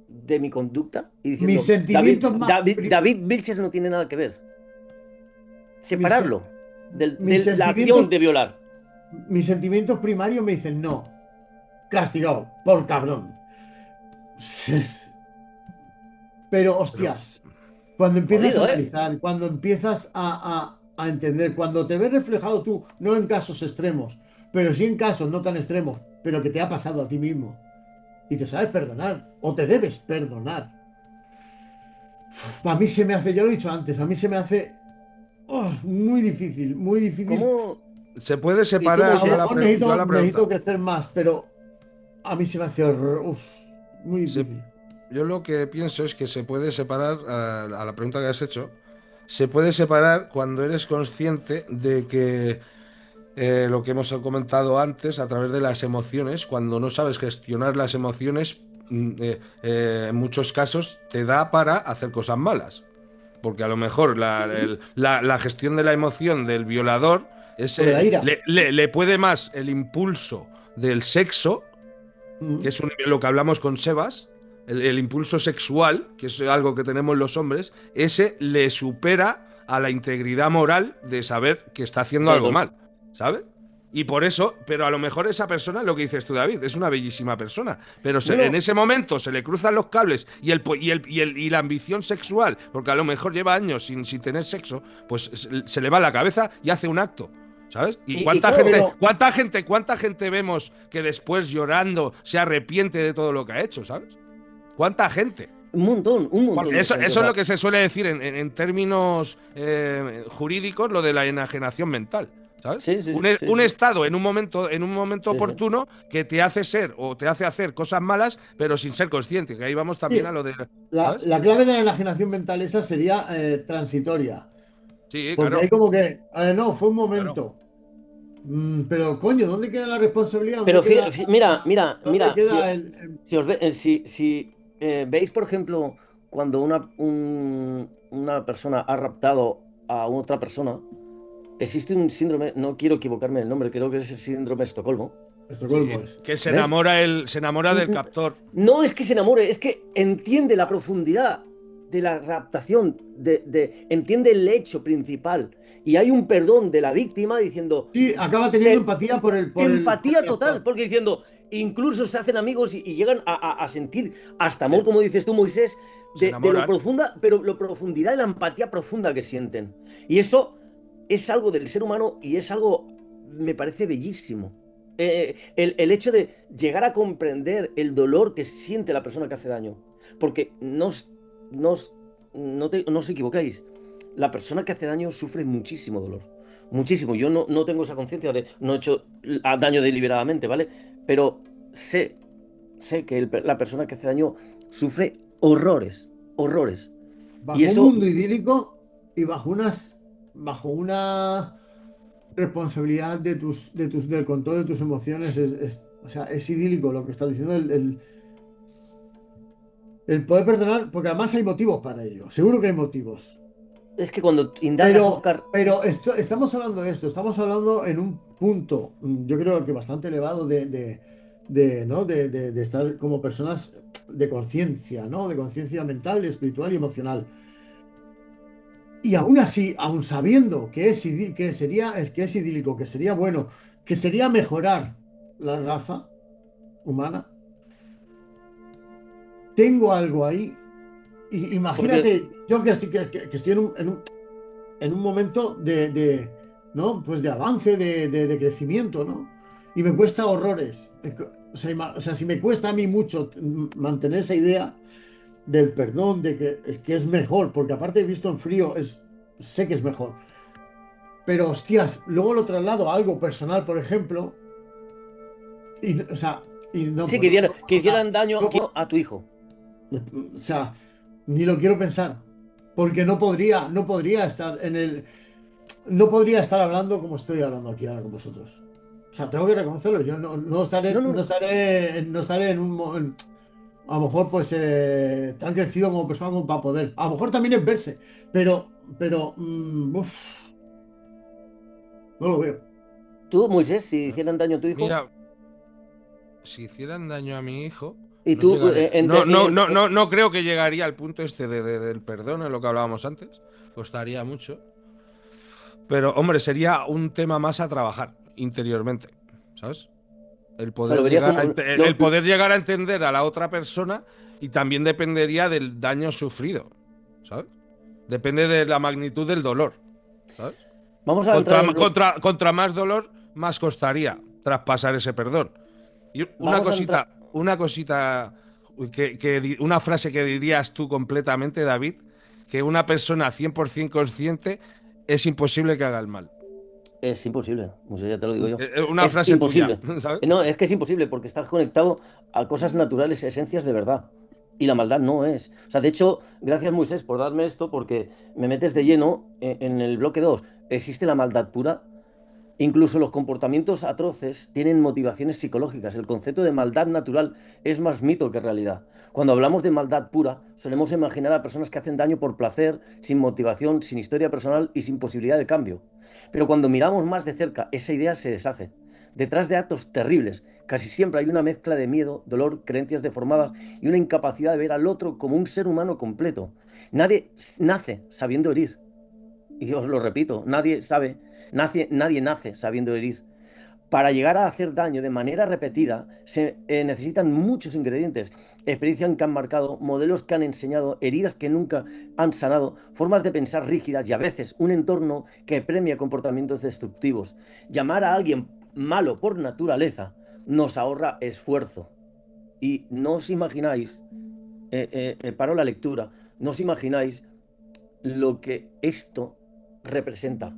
de mi conducta? Y Mis diciendo, sentimientos más, David Vilches no tiene nada que ver. mis, sen- Separarlo mis de la sentimientos, acción de violar. mis sentimientos primarios me dicen no, castigado, por cabrón. Pero, Pero, hostias, cuando empiezas a Jodido, ¿eh? analizar, cuando empiezas a entender, cuando te ves reflejado tú, no en casos extremos, pero sí en casos no tan extremos, pero que te ha pasado a ti mismo, y te sabes perdonar, o te debes perdonar. A mí se me hace, ya lo he dicho antes, a mí se me hace muy difícil, muy difícil. ¿Cómo? se puede ¿Y tú, separar, A lo Moisés? mejor yo a la necesito pregunta. crecer más, pero a mí se me hace muy Se- difícil. yo lo que pienso es que se puede separar, a la pregunta que has hecho, se puede separar cuando eres consciente de que lo que hemos comentado antes, a través de las emociones, cuando no sabes gestionar las emociones, en muchos casos te da para hacer cosas malas. Porque a lo mejor la gestión de la emoción del violador O de la ira. le puede más el impulso del sexo, que Mm. es lo que hablamos con Sebas, el impulso sexual, que es algo que tenemos los hombres, ese le supera a la integridad moral de saber que está haciendo De algo dol- mal, ¿sabes? Y por eso, pero a lo mejor esa persona, lo que dices tú, David, es una bellísima persona, pero No, en no. ese momento se le cruzan los cables y la ambición sexual, porque a lo mejor lleva años sin tener sexo, pues se le va la cabeza y hace un acto. ¿Sabes? ¿Y Y claro, Pero, cuánta gente vemos que después llorando se arrepiente de todo lo que ha hecho? ¿Sabes? ¿Cuánta gente? un montón Porque de gente. O eso es sea, lo que se suele decir en términos jurídicos, lo de la enajenación mental. ¿Sabes? sí, sí, sí, sí, Un sí, estado en un momento sí, sí. oportuno que te hace ser o te hace hacer cosas malas, pero sin ser consciente. Que ahí vamos sí, también a lo de. la, ¿Sabes? la clave de la enajenación mental esa sería transitoria. Sí, Porque ahí claro. como que, no, fue un Claro. momento. Pero coño, ¿dónde queda la responsabilidad? Pero mira, ¿Dónde si, queda si, si veis, por ejemplo, cuando una persona ha raptado a otra persona, existe un síndrome, no quiero equivocarme del nombre, creo que es el síndrome de Estocolmo. Sí, Estocolmo es? que ¿Ves? se enamora del captor. No es que se enamore, es que entiende la profundidad de la raptación, entiende el hecho principal. Y hay un perdón de la víctima diciendo, Sí, acaba teniendo te- empatía por empatía el total, actor. porque diciendo, incluso se hacen amigos y llegan a sentir hasta amor, eh, como dices tú, Moisés, Se de lo enamoran. profunda, pero lo profundidad de la empatía profunda que sienten. Y eso es algo del ser humano y es algo, me parece bellísimo. El hecho de llegar a comprender el dolor que siente la persona que hace daño. Porque no, no os equivocáis, la persona que hace daño sufre muchísimo dolor. Muchísimo. Yo no tengo esa conciencia de no he hecho daño deliberadamente, ¿vale? Pero sé, sé que la persona que hace daño sufre horrores, horrores. Y Bajo un eso, mundo idílico y bajo una responsabilidad del control de tus emociones o sea, es idílico lo que está diciendo El poder perdonar, porque además hay motivos para ello. Seguro que hay motivos. Es que cuando indagas, Oscar, Pero estamos hablando de esto, estamos hablando en un punto, yo creo que bastante elevado ¿no? de estar como personas de conciencia, ¿no? De conciencia mental, espiritual y emocional. Y aún así, aún sabiendo que es idílico, que sería bueno, que sería mejorar la raza humana, tengo algo ahí. porque, Imagínate, yo que estoy en un momento ¿no? Pues de avance, de crecimiento, ¿no? Y me cuesta horrores. O sea, si me cuesta a mí mucho mantener esa idea del perdón, que es mejor, porque aparte visto en frío, sé que es mejor. Pero hostias, luego lo traslado a algo personal, por ejemplo, o sea, y no sí, que, puedo. que O sea, hicieran daño no puedo- a tu hijo. o sea, ni lo quiero pensar. Porque no podría estar no podría estar hablando como estoy hablando aquí ahora con vosotros. O sea, tengo que reconocerlo. Yo no estaré, No, no, no. no estaré a lo mejor pues tan crecido como persona como para poder. A lo mejor también es verse, uf, no lo veo. Tú, Moisés, si hicieran daño a tu hijo, Mira, si hicieran daño a mi hijo, y no tú, llegaría. No creo que llegaría al punto este del perdón, en lo que hablábamos antes. Costaría mucho. Pero, hombre, sería un tema más a trabajar interiormente, ¿sabes? El o sea, lo poder verías llegar como... el poder llegar a entender a la otra persona y también dependería del daño sufrido, ¿sabes? Depende de la magnitud del dolor, ¿sabes? Vamos a entrar en el bloque. Contra más dolor, más costaría traspasar ese perdón. Y Vamos a entrar... una cosita, una frase que dirías tú completamente, David, que una persona 100% consciente es imposible que haga el mal. Es imposible, Moisés, ya te lo digo yo. Una Es frase tuya, imposible. ¿sabes? No, es que es imposible porque estás conectado a cosas naturales, esencias de verdad. Y la maldad no es. O sea, de hecho, gracias Moisés por darme esto porque me metes de lleno en el bloque 2. ¿Existe la maldad pura? Incluso los comportamientos atroces tienen motivaciones psicológicas. El concepto de maldad natural es más mito que realidad. Cuando hablamos de maldad pura, solemos imaginar a personas que hacen daño por placer, sin motivación, sin historia personal y sin posibilidad de cambio. Pero cuando miramos más de cerca, esa idea se deshace. Detrás de actos terribles, casi siempre hay una mezcla de miedo, dolor, creencias deformadas y una incapacidad de ver al otro como un ser humano completo. Nadie nace sabiendo herir. Y os lo repito, nadie nace sabiendo herir. Para llegar a hacer daño de manera repetida se necesitan muchos ingredientes, experiencias que han marcado, modelos que han enseñado, heridas que nunca han sanado, formas de pensar rígidas y a veces un entorno que premia comportamientos destructivos. Llamar a alguien malo por naturaleza nos ahorra esfuerzo. Y no os imagináis, paro la lectura, no os imagináis lo que esto representa.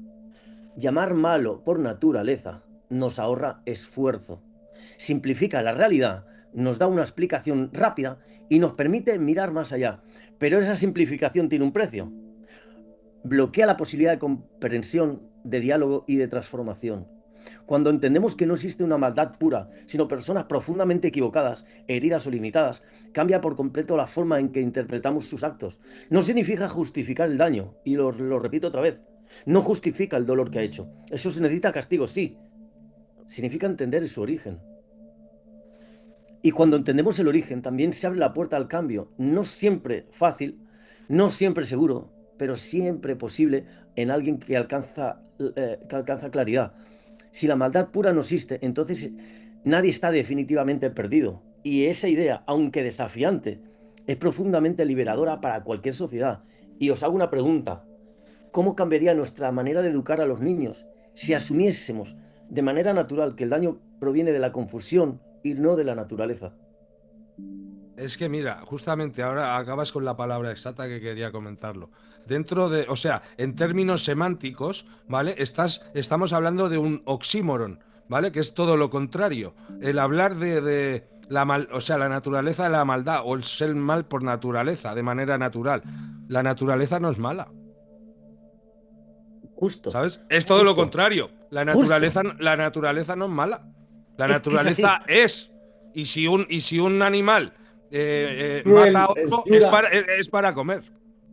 Llamar malo por naturaleza nos ahorra esfuerzo, simplifica la realidad, nos da una explicación rápida y nos permite mirar más allá. Pero esa simplificación tiene un precio. Bloquea la posibilidad de comprensión, de diálogo y de transformación. Cuando entendemos que no existe una maldad pura, sino personas profundamente equivocadas, heridas o limitadas, cambia por completo la forma en que interpretamos sus actos. No significa justificar el daño, y lo repito otra vez, no justifica el dolor que ha hecho. Eso se necesita castigo, sí. Significa entender su origen. Y cuando entendemos el origen, también se abre la puerta al cambio. No siempre fácil, no siempre seguro, pero siempre posible en alguien que alcanza claridad. Si la maldad pura no existe, entonces nadie está definitivamente perdido. Y esa idea, aunque desafiante, es profundamente liberadora para cualquier sociedad. Y os hago una pregunta. ¿Cómo cambiaría nuestra manera de educar a los niños si asumiésemos de manera natural que el daño proviene de la confusión y no de la naturaleza? Es que mira, justamente ahora acabas con la palabra exacta que quería comentarlo. Dentro de, o sea, en términos semánticos, ¿vale? Estamos hablando de un oxímoron, ¿vale? Que es todo lo contrario. El hablar de la o sea, la naturaleza de la maldad o el ser mal por naturaleza, de manera natural. La naturaleza no es mala, Justo, ¿sabes? Es todo lo justo, contrario. justo. La naturaleza no es mala. La Es que es así. naturaleza es. Y si un animal Cruel, mata a es otro, dura. es para comer.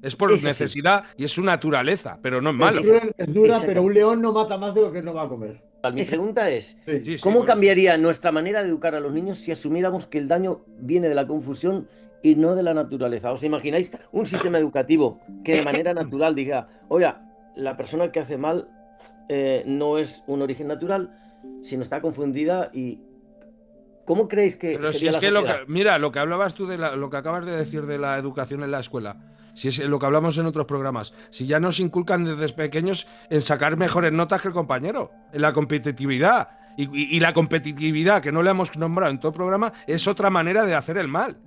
Es por Eso sí, necesidad y es su naturaleza, pero no es Es malo. cruel, es dura, pero un exactamente. león no mata más de lo que no va a comer. Mi pregunta es, Sí. Sí, sí, ¿cómo por eso. cambiaría nuestra manera de educar a los niños si asumiéramos que el daño viene de la confusión y no de la naturaleza? ¿Os imagináis un sistema educativo que de manera natural diga, oiga, la persona que hace mal no es un origen natural, sino está confundida? ¿Y cómo creéis que Pero si sería es la que sociedad? mira, lo que hablabas tú lo que acabas de decir de la educación en la escuela, si es lo que hablamos en otros programas, si ya nos inculcan desde pequeños en sacar mejores notas que el compañero, en la competitividad. Y la competitividad, que no le hemos nombrado en todo el programa, es otra manera de hacer el mal.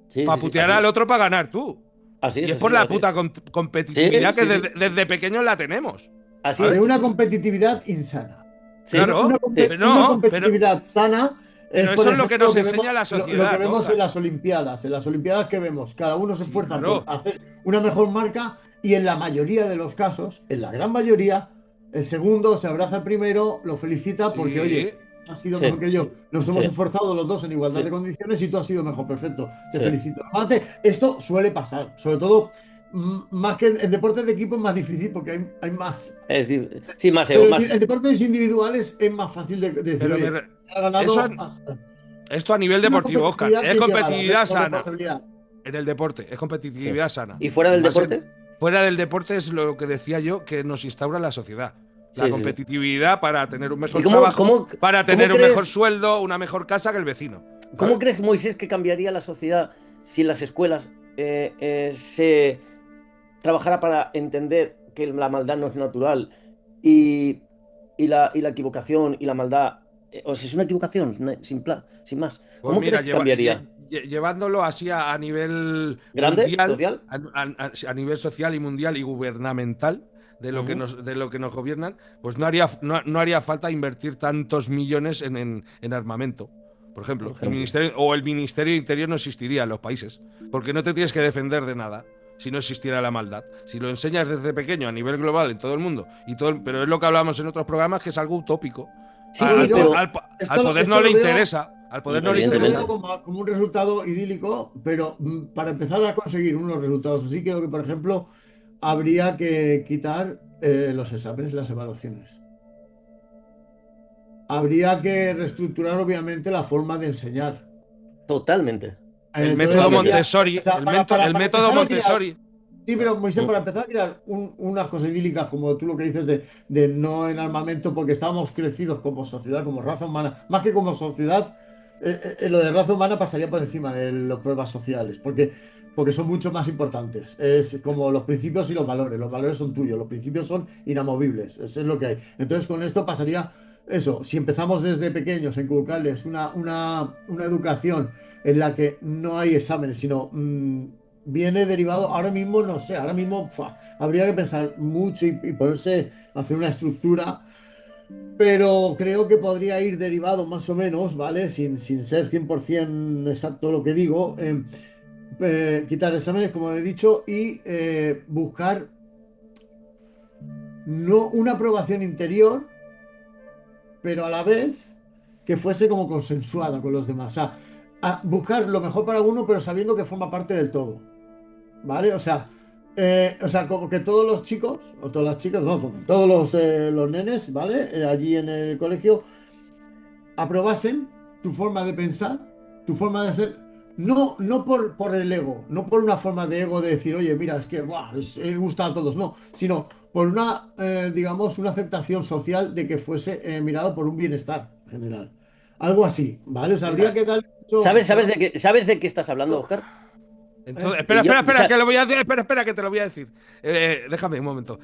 Sí, Para sí, sí, putear así al es. otro para ganar tú. Así Y es, es por así es, la así puta es. Sí, competitividad que sí, sí. desde pequeños la tenemos. Así Es es. ¿Sabes? una competitividad insana. Sí, Claro, sí. pero Una no, competitividad sana es, pero por eso es lo que ejemplo, nos enseña la lo que sociedad, vemos en Oscar. las Olimpiadas. En las Olimpiadas que vemos, cada uno se Sí, esfuerza por claro. hacer una mejor marca y en la mayoría de los casos, en la gran mayoría, el segundo se abraza al primero, lo felicita porque, oye, Sí, has sido mejor Sí, que yo. Nos hemos sí, esforzado los dos en igualdad de sí, condiciones y tú has sido mejor. Perfecto, te sí. felicito. Aparte, esto suele pasar, sobre todo, más que en deportes de equipo es más difícil porque hay más. Sí, más ego, Pero más. en deportes individuales es más fácil de decir, pero oye, ha eso, ganado esto a nivel una deportivo, Oscar, competitividad es bien llevada, competitividad con sana. responsabilidad. En el deporte, es Sí. competitividad sana. ¿Y fuera Y del más deporte? fuera del deporte es lo que decía yo que nos instaura la sociedad. La Sí, sí, sí. competitividad para tener un ¿Y mejor trabajo, para cómo tener un mejor crees, sueldo, una mejor casa que el vecino. cómo ¿Sabes? crees, Moisés, que cambiaría la sociedad si en las escuelas se trabajara para entender que la maldad no es natural y, y la equivocación y la maldad, o si es una equivocación, sin más? Pues ¿Cómo mira, crees que cambiaría? llevándolo así a nivel ¿Grande? mundial, ¿Social? a nivel social y mundial y gubernamental Ujú. de lo que nos gobiernan, pues no haría falta invertir tantos millones en armamento. Por Por ejemplo, ejemplo. el Ministerio de Interior no existiría en los países, porque no te tienes que defender de nada si no existiera la maldad. Si lo enseñas desde pequeño a nivel global en todo el mundo, pero es lo que hablamos en otros programas, que es algo utópico. Sí, Sí, sí, yo pero Al poder no esto le lo veo, interesa. Al poder no le esto lo interesa. veo evidentemente. como un resultado idílico, pero para empezar a conseguir unos resultados así, creo que, por ejemplo, habría que quitar los exámenes, las evaluaciones. Habría que reestructurar, obviamente, la forma de enseñar. Totalmente. El Entonces método Totalmente. sería, o Montessori, sea, el para método empezar a crear. Montessori. Sí, pero Moisés, Mm. para empezar a crear unas cosas idílicas, como tú lo que dices de no en armamento, porque estábamos crecidos como sociedad, como raza humana, más que como sociedad, lo de raza humana pasaría por encima de las pruebas sociales, porque son mucho más importantes. Es como los principios y los valores son tuyos, los principios son inamovibles, eso es lo que hay. Entonces, con esto pasaría eso, si empezamos desde pequeños a inculcarles una educación en la que no hay exámenes, sino viene derivado, ahora mismo no sé, ahora mismo habría que pensar mucho y ponerse a hacer una estructura, pero creo que podría ir derivado más o menos, ¿vale? Sin ser 100% exacto lo que digo, quitar exámenes, como he dicho, y buscar no una aprobación interior, pero a la vez que fuese como consensuada con los demás. O sea, a buscar lo mejor para uno, pero sabiendo que forma parte del todo. ¿Vale? O sea, como que todos los chicos, o todas las chicas, no, todos los nenes, ¿vale? Allí en el colegio, aprobasen tu forma de pensar, tu forma de hacer, no por el ego, no por una forma de ego de decir, oye, mira, es que buah, he gustado a todos, no, sino por una, digamos, una aceptación social de que fuese mirado por un bienestar general. Algo así, ¿vale? O sea, habría Mira, que darle mucho, ¿Sabes de qué estás hablando, Oscar? entonces, ¿eh? espera, Yo, espera, o espera, sea, que lo voy a decir. Espera, espera, que te lo voy a decir. Déjame un momento.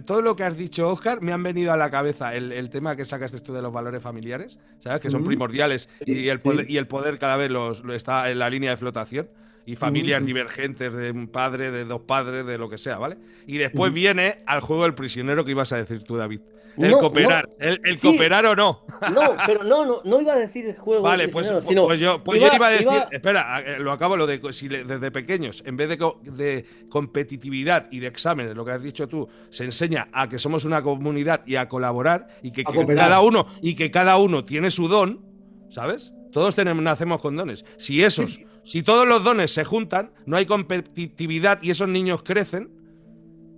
Todo lo que has dicho, Oscar, me han venido a la cabeza el tema que sacaste tú de los valores familiares, ¿sabes? Que son Mm, primordiales sí, sí. y el poder cada vez lo está en la línea de flotación. Y familias Ujú, divergentes de un padre, de dos padres, de lo que sea, ¿vale? Y después ujú. viene al juego del prisionero que ibas a decir tú, David. El no, no, cooperar. El sí, cooperar o no. no, pero no iba a decir el juego del Vale, pues, prisionero, sino pues yo iba a decir, iba, espera, lo acabo lo de si desde pequeños, en vez de competitividad y de exámenes, lo que has dicho tú, se enseña a que somos una comunidad y a colaborar A cooperar. y que cada uno tiene su don, ¿sabes? Todos nacemos con dones. Si esos Sí, si todos los dones se juntan, no hay competitividad y esos niños crecen,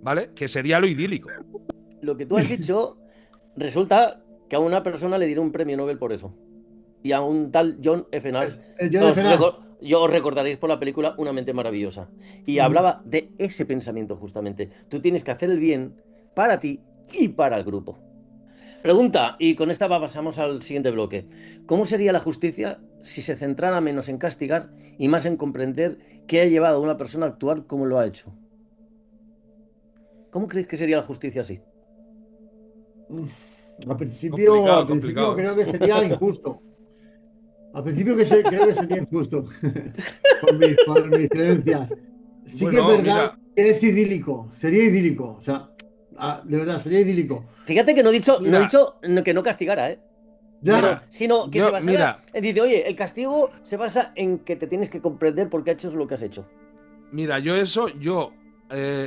¿vale? Que sería lo idílico. Lo que tú has dicho, resulta que a una persona le dieron un premio Nobel por eso. Y a un tal John F. Nash, John F. Nash. yo os recordaréis por la película Una mente maravillosa. Y hablaba de ese pensamiento justamente. Tú tienes que hacer el bien para ti y para el grupo. Pregunta, y con esta pasamos al siguiente bloque. ¿Cómo sería la justicia si se centrara menos en castigar y más en comprender qué ha llevado a una persona a actuar como lo ha hecho? ¿Cómo crees que sería la justicia así? Al principio, Complicado, complicado, ¿eh? creo que sería injusto. Al principio creo que sería injusto por mis creencias. Sí que es Bueno, verdad mira, que es idílico, sería idílico. O sea, de verdad, sería idílico. Fíjate que no he mira, dicho que no castigara, ¿eh? Pero, Ya, sino que se basara. mira, Dice, oye, el castigo se basa en que te tienes que comprender por qué has hecho lo que has hecho. mira, yo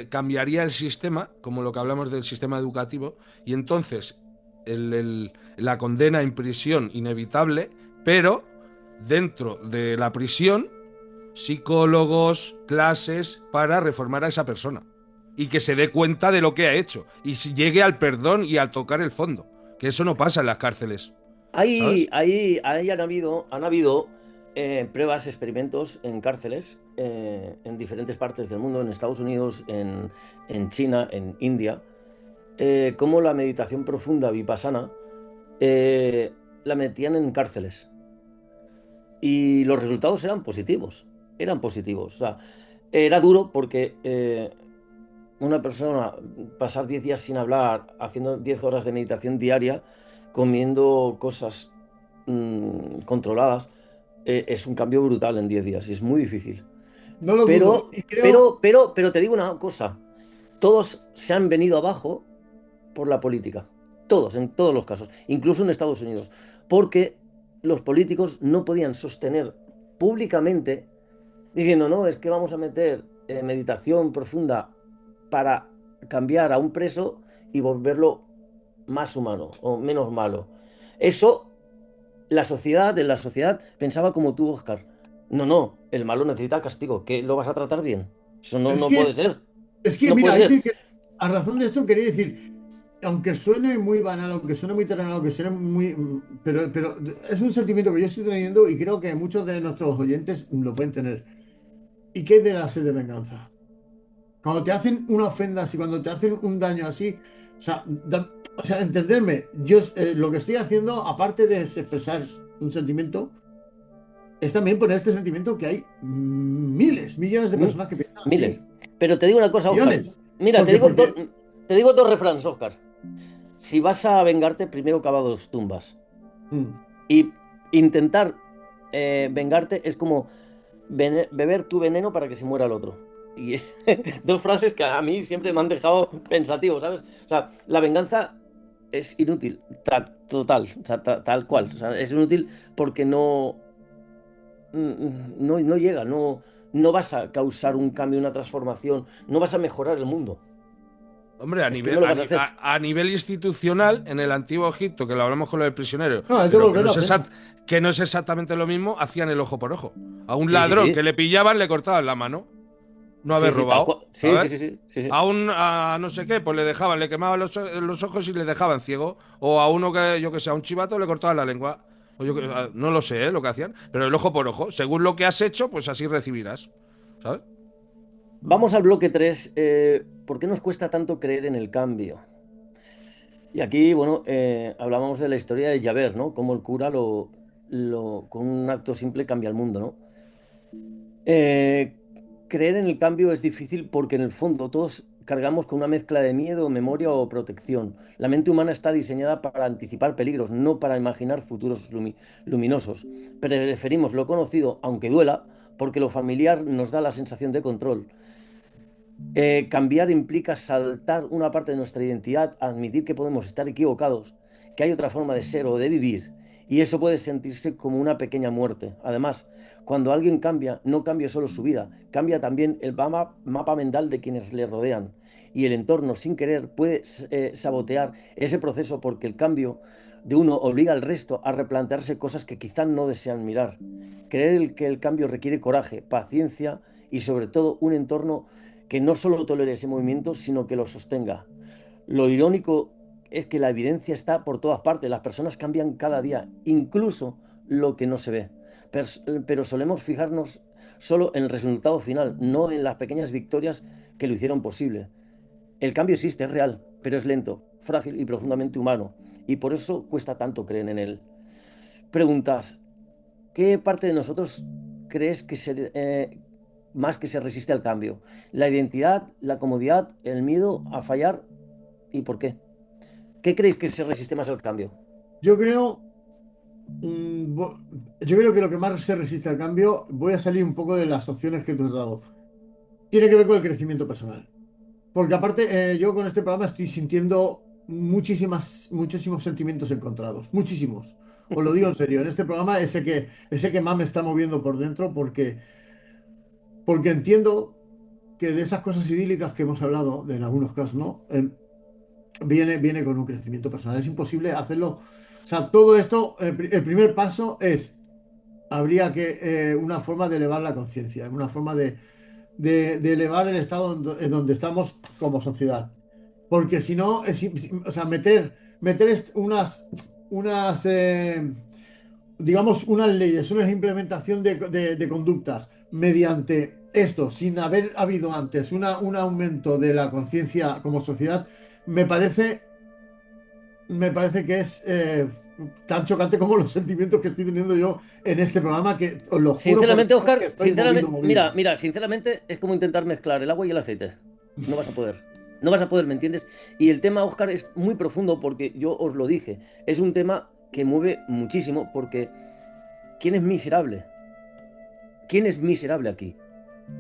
cambiaría el sistema, como lo que hablamos del sistema educativo, y entonces la condena en prisión inevitable, pero dentro de la prisión, psicólogos, clases para reformar a esa persona y que se dé cuenta de lo que ha hecho y si llegue al perdón y al tocar el fondo, que eso no pasa en las cárceles, ¿sabes? Ahí han habido pruebas, experimentos en cárceles en diferentes partes del mundo, en Estados Unidos, en China, en India, cómo la meditación profunda vipassana eh, la metían en cárceles. Y los resultados eran positivos. Eran positivos. O sea, era duro porque una persona pasar 10 días sin hablar, haciendo 10 horas de meditación diaria, comiendo cosas controladas, es un cambio brutal en 10 días y es muy difícil. no lo dudo. Pero, Y creo, pero te digo una cosa, todos se han venido abajo por la política. Todos, en todos los casos, incluso en Estados Unidos. Porque los políticos no podían sostener públicamente diciendo, no, es que vamos a meter meditación profunda para cambiar a un preso y volverlo más humano o menos malo. Eso, en la sociedad pensaba como tú, Oscar. No, no, el malo necesita castigo, que lo vas a tratar bien. Eso no, es no puede que, ser. es que, No mira, puede ser. a razón de esto quería decir, aunque suene muy banal, aunque suene muy terrenal, aunque suene muy... pero es un sentimiento que yo estoy teniendo y creo que muchos de nuestros oyentes lo pueden tener. ¿Y qué es de la sed de venganza? Cuando te hacen una ofenda así, cuando te hacen un daño así, o sea, entenderme, yo lo que estoy haciendo, aparte de expresar un sentimiento, es también poner este sentimiento que hay miles, millones de Mi- personas que piensan Miles. así. Pero te digo una cosa, Oscar. Millones. Mira, Porque, porque, te digo dos refranes, Oscar. Si vas a vengarte, primero cava dos tumbas. mm, Y intentar vengarte es como beber tu veneno para que se muera el otro. Y es dos frases que a mí siempre me han dejado pensativo, ¿sabes? O sea, la venganza es inútil, total, o sea, tal cual. O sea, es inútil porque no llega, no vas a causar un cambio, una transformación, no vas a mejorar el mundo. Hombre, Es que no lo vas a hacer. a nivel institucional, en el antiguo Egipto, que lo hablamos con lo del prisionero, no, es pero devolver la ofensa. que no es exactamente lo mismo, hacían el ojo por ojo. A un Sí, sí, ladrón que sí. le pillaban le cortaban la mano, no Sí, haber sí, tal robado, cual. Sí, sí, ¿sabes? sí, sí, sí, sí. A un a no sé qué, pues le dejaban, le quemaban los ojos y le dejaban ciego. O a uno que, yo que sé, a un chivato le cortaban la lengua. O no lo sé, lo que hacían, pero el ojo por ojo. Según lo que has hecho, pues así recibirás, ¿sabes? Vamos al bloque 3. ¿Por qué nos cuesta tanto creer en el cambio? Y aquí, bueno, hablábamos de la historia de Javert, ¿no? Cómo el cura con un acto simple cambia el mundo, ¿no? Eh, Creer en el cambio es difícil porque en el fondo todos cargamos con una mezcla de miedo, memoria o protección. La mente humana está diseñada para anticipar peligros, no para imaginar futuros luminosos. Preferimos lo conocido, aunque duela, porque lo familiar nos da la sensación de control. Cambiar implica saltar una parte de nuestra identidad, admitir que podemos estar equivocados, que hay otra forma de ser o de vivir, y eso puede sentirse como una pequeña muerte. Además, cuando alguien cambia, no cambia solo su vida, cambia también el mapa mental de quienes le rodean, y el entorno, sin querer, puede sabotear ese proceso porque el cambio de uno obliga al resto a replantearse cosas que quizá no desean mirar. Creer que el cambio requiere coraje, paciencia y sobre todo un entorno que no solo tolere ese movimiento, sino que lo sostenga. Lo irónico es que la evidencia está por todas partes, las personas cambian cada día, incluso lo que no se ve. Pero solemos fijarnos solo en el resultado final, no en las pequeñas victorias que lo hicieron posible. El cambio existe, es real, pero es lento, frágil y profundamente humano, y por eso cuesta tanto creer en él. Preguntas, ¿qué parte de nosotros crees que más que se resiste al cambio? ¿La identidad, la comodidad, el miedo a fallar? ¿Y por qué? ¿Qué creéis que se resiste más al cambio? Yo creo, yo creo que lo que más se resiste al cambio, voy a salir un poco de las opciones que tú has dado, tiene que ver con el crecimiento personal. Porque aparte, yo con este programa estoy sintiendo muchísimos sentimientos encontrados, muchísimos. Os lo digo en serio, en este programa ese que más me está moviendo por dentro porque entiendo que de esas cosas idílicas que hemos hablado, en algunos casos, ¿no? Viene con un crecimiento personal. Es imposible hacerlo. O sea, todo esto, el primer paso es, habría que, una forma de elevar la conciencia, una forma de elevar el estado en donde estamos como sociedad. Porque si no, o sea, meter digamos, unas leyes, una implementación de conductas mediante esto, sin haber habido antes un aumento de la conciencia como sociedad, me parece, me parece que es tan chocante como los sentimientos que estoy teniendo yo en este programa, que os lo juro por Sinceramente, Dios que Oscar, estoy sinceramente, movido. mira, sinceramente es como intentar mezclar el agua y el aceite. No vas a poder. No vas a poder, ¿me entiendes? Y el tema, Oscar, es muy profundo porque yo os lo dije. Es un tema que mueve muchísimo porque ¿quién es miserable? ¿Quién es miserable aquí?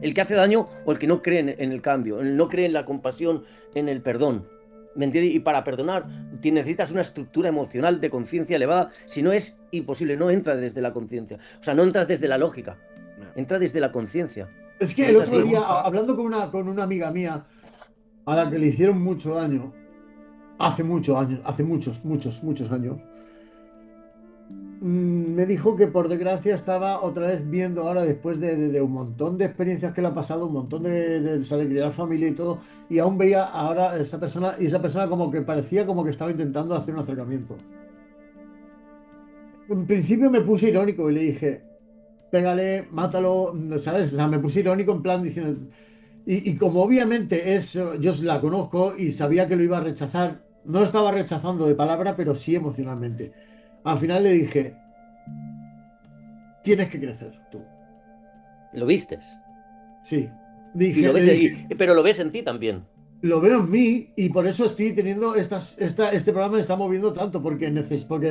¿El que hace daño o el que no cree en el cambio? El no cree en la compasión, en el perdón. ¿Me entiendes? Y para perdonar necesitas una estructura emocional de conciencia elevada. Si no, es imposible, no entra desde la conciencia. O sea, no entras desde la lógica, entra desde la conciencia. Es que No el es otro así. día, hablando con una amiga mía, a la que le hicieron mucho daño, hace muchos años, hace muchos años, me dijo que por desgracia estaba otra vez viendo ahora, después de un montón de experiencias que le ha pasado, un montón o sea, de crear familia y todo, y aún veía ahora esa persona, y esa persona como que parecía como que estaba intentando hacer un acercamiento. En principio me puse irónico y le dije, pégale, mátalo, ¿sabes? O sea, me puse irónico en plan diciendo... Y como obviamente yo la conozco y sabía que lo iba a rechazar, no lo estaba rechazando de palabra, pero sí emocionalmente. Al final le dije, tienes que crecer tú. Lo vistes. Sí. Y lo Le ves, dije, pero lo ves en ti también. lo veo en mí y por eso estoy teniendo este programa me está moviendo tanto, porque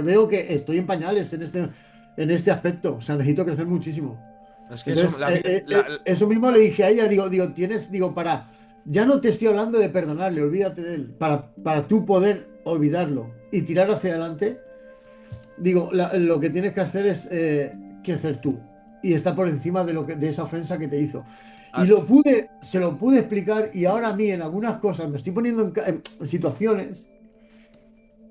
veo que estoy en pañales en este aspecto. O sea, necesito crecer muchísimo. Es que eso, Entonces, eso mismo le dije a ella, ya no te estoy hablando de perdonarle, olvídate de él, para tú poder olvidarlo y tirar hacia adelante, digo, lo que tienes que hacer es crecer tú y estar por encima de esa ofensa que te hizo. Y a- se lo pude explicar y ahora a mí en algunas cosas me estoy poniendo en situaciones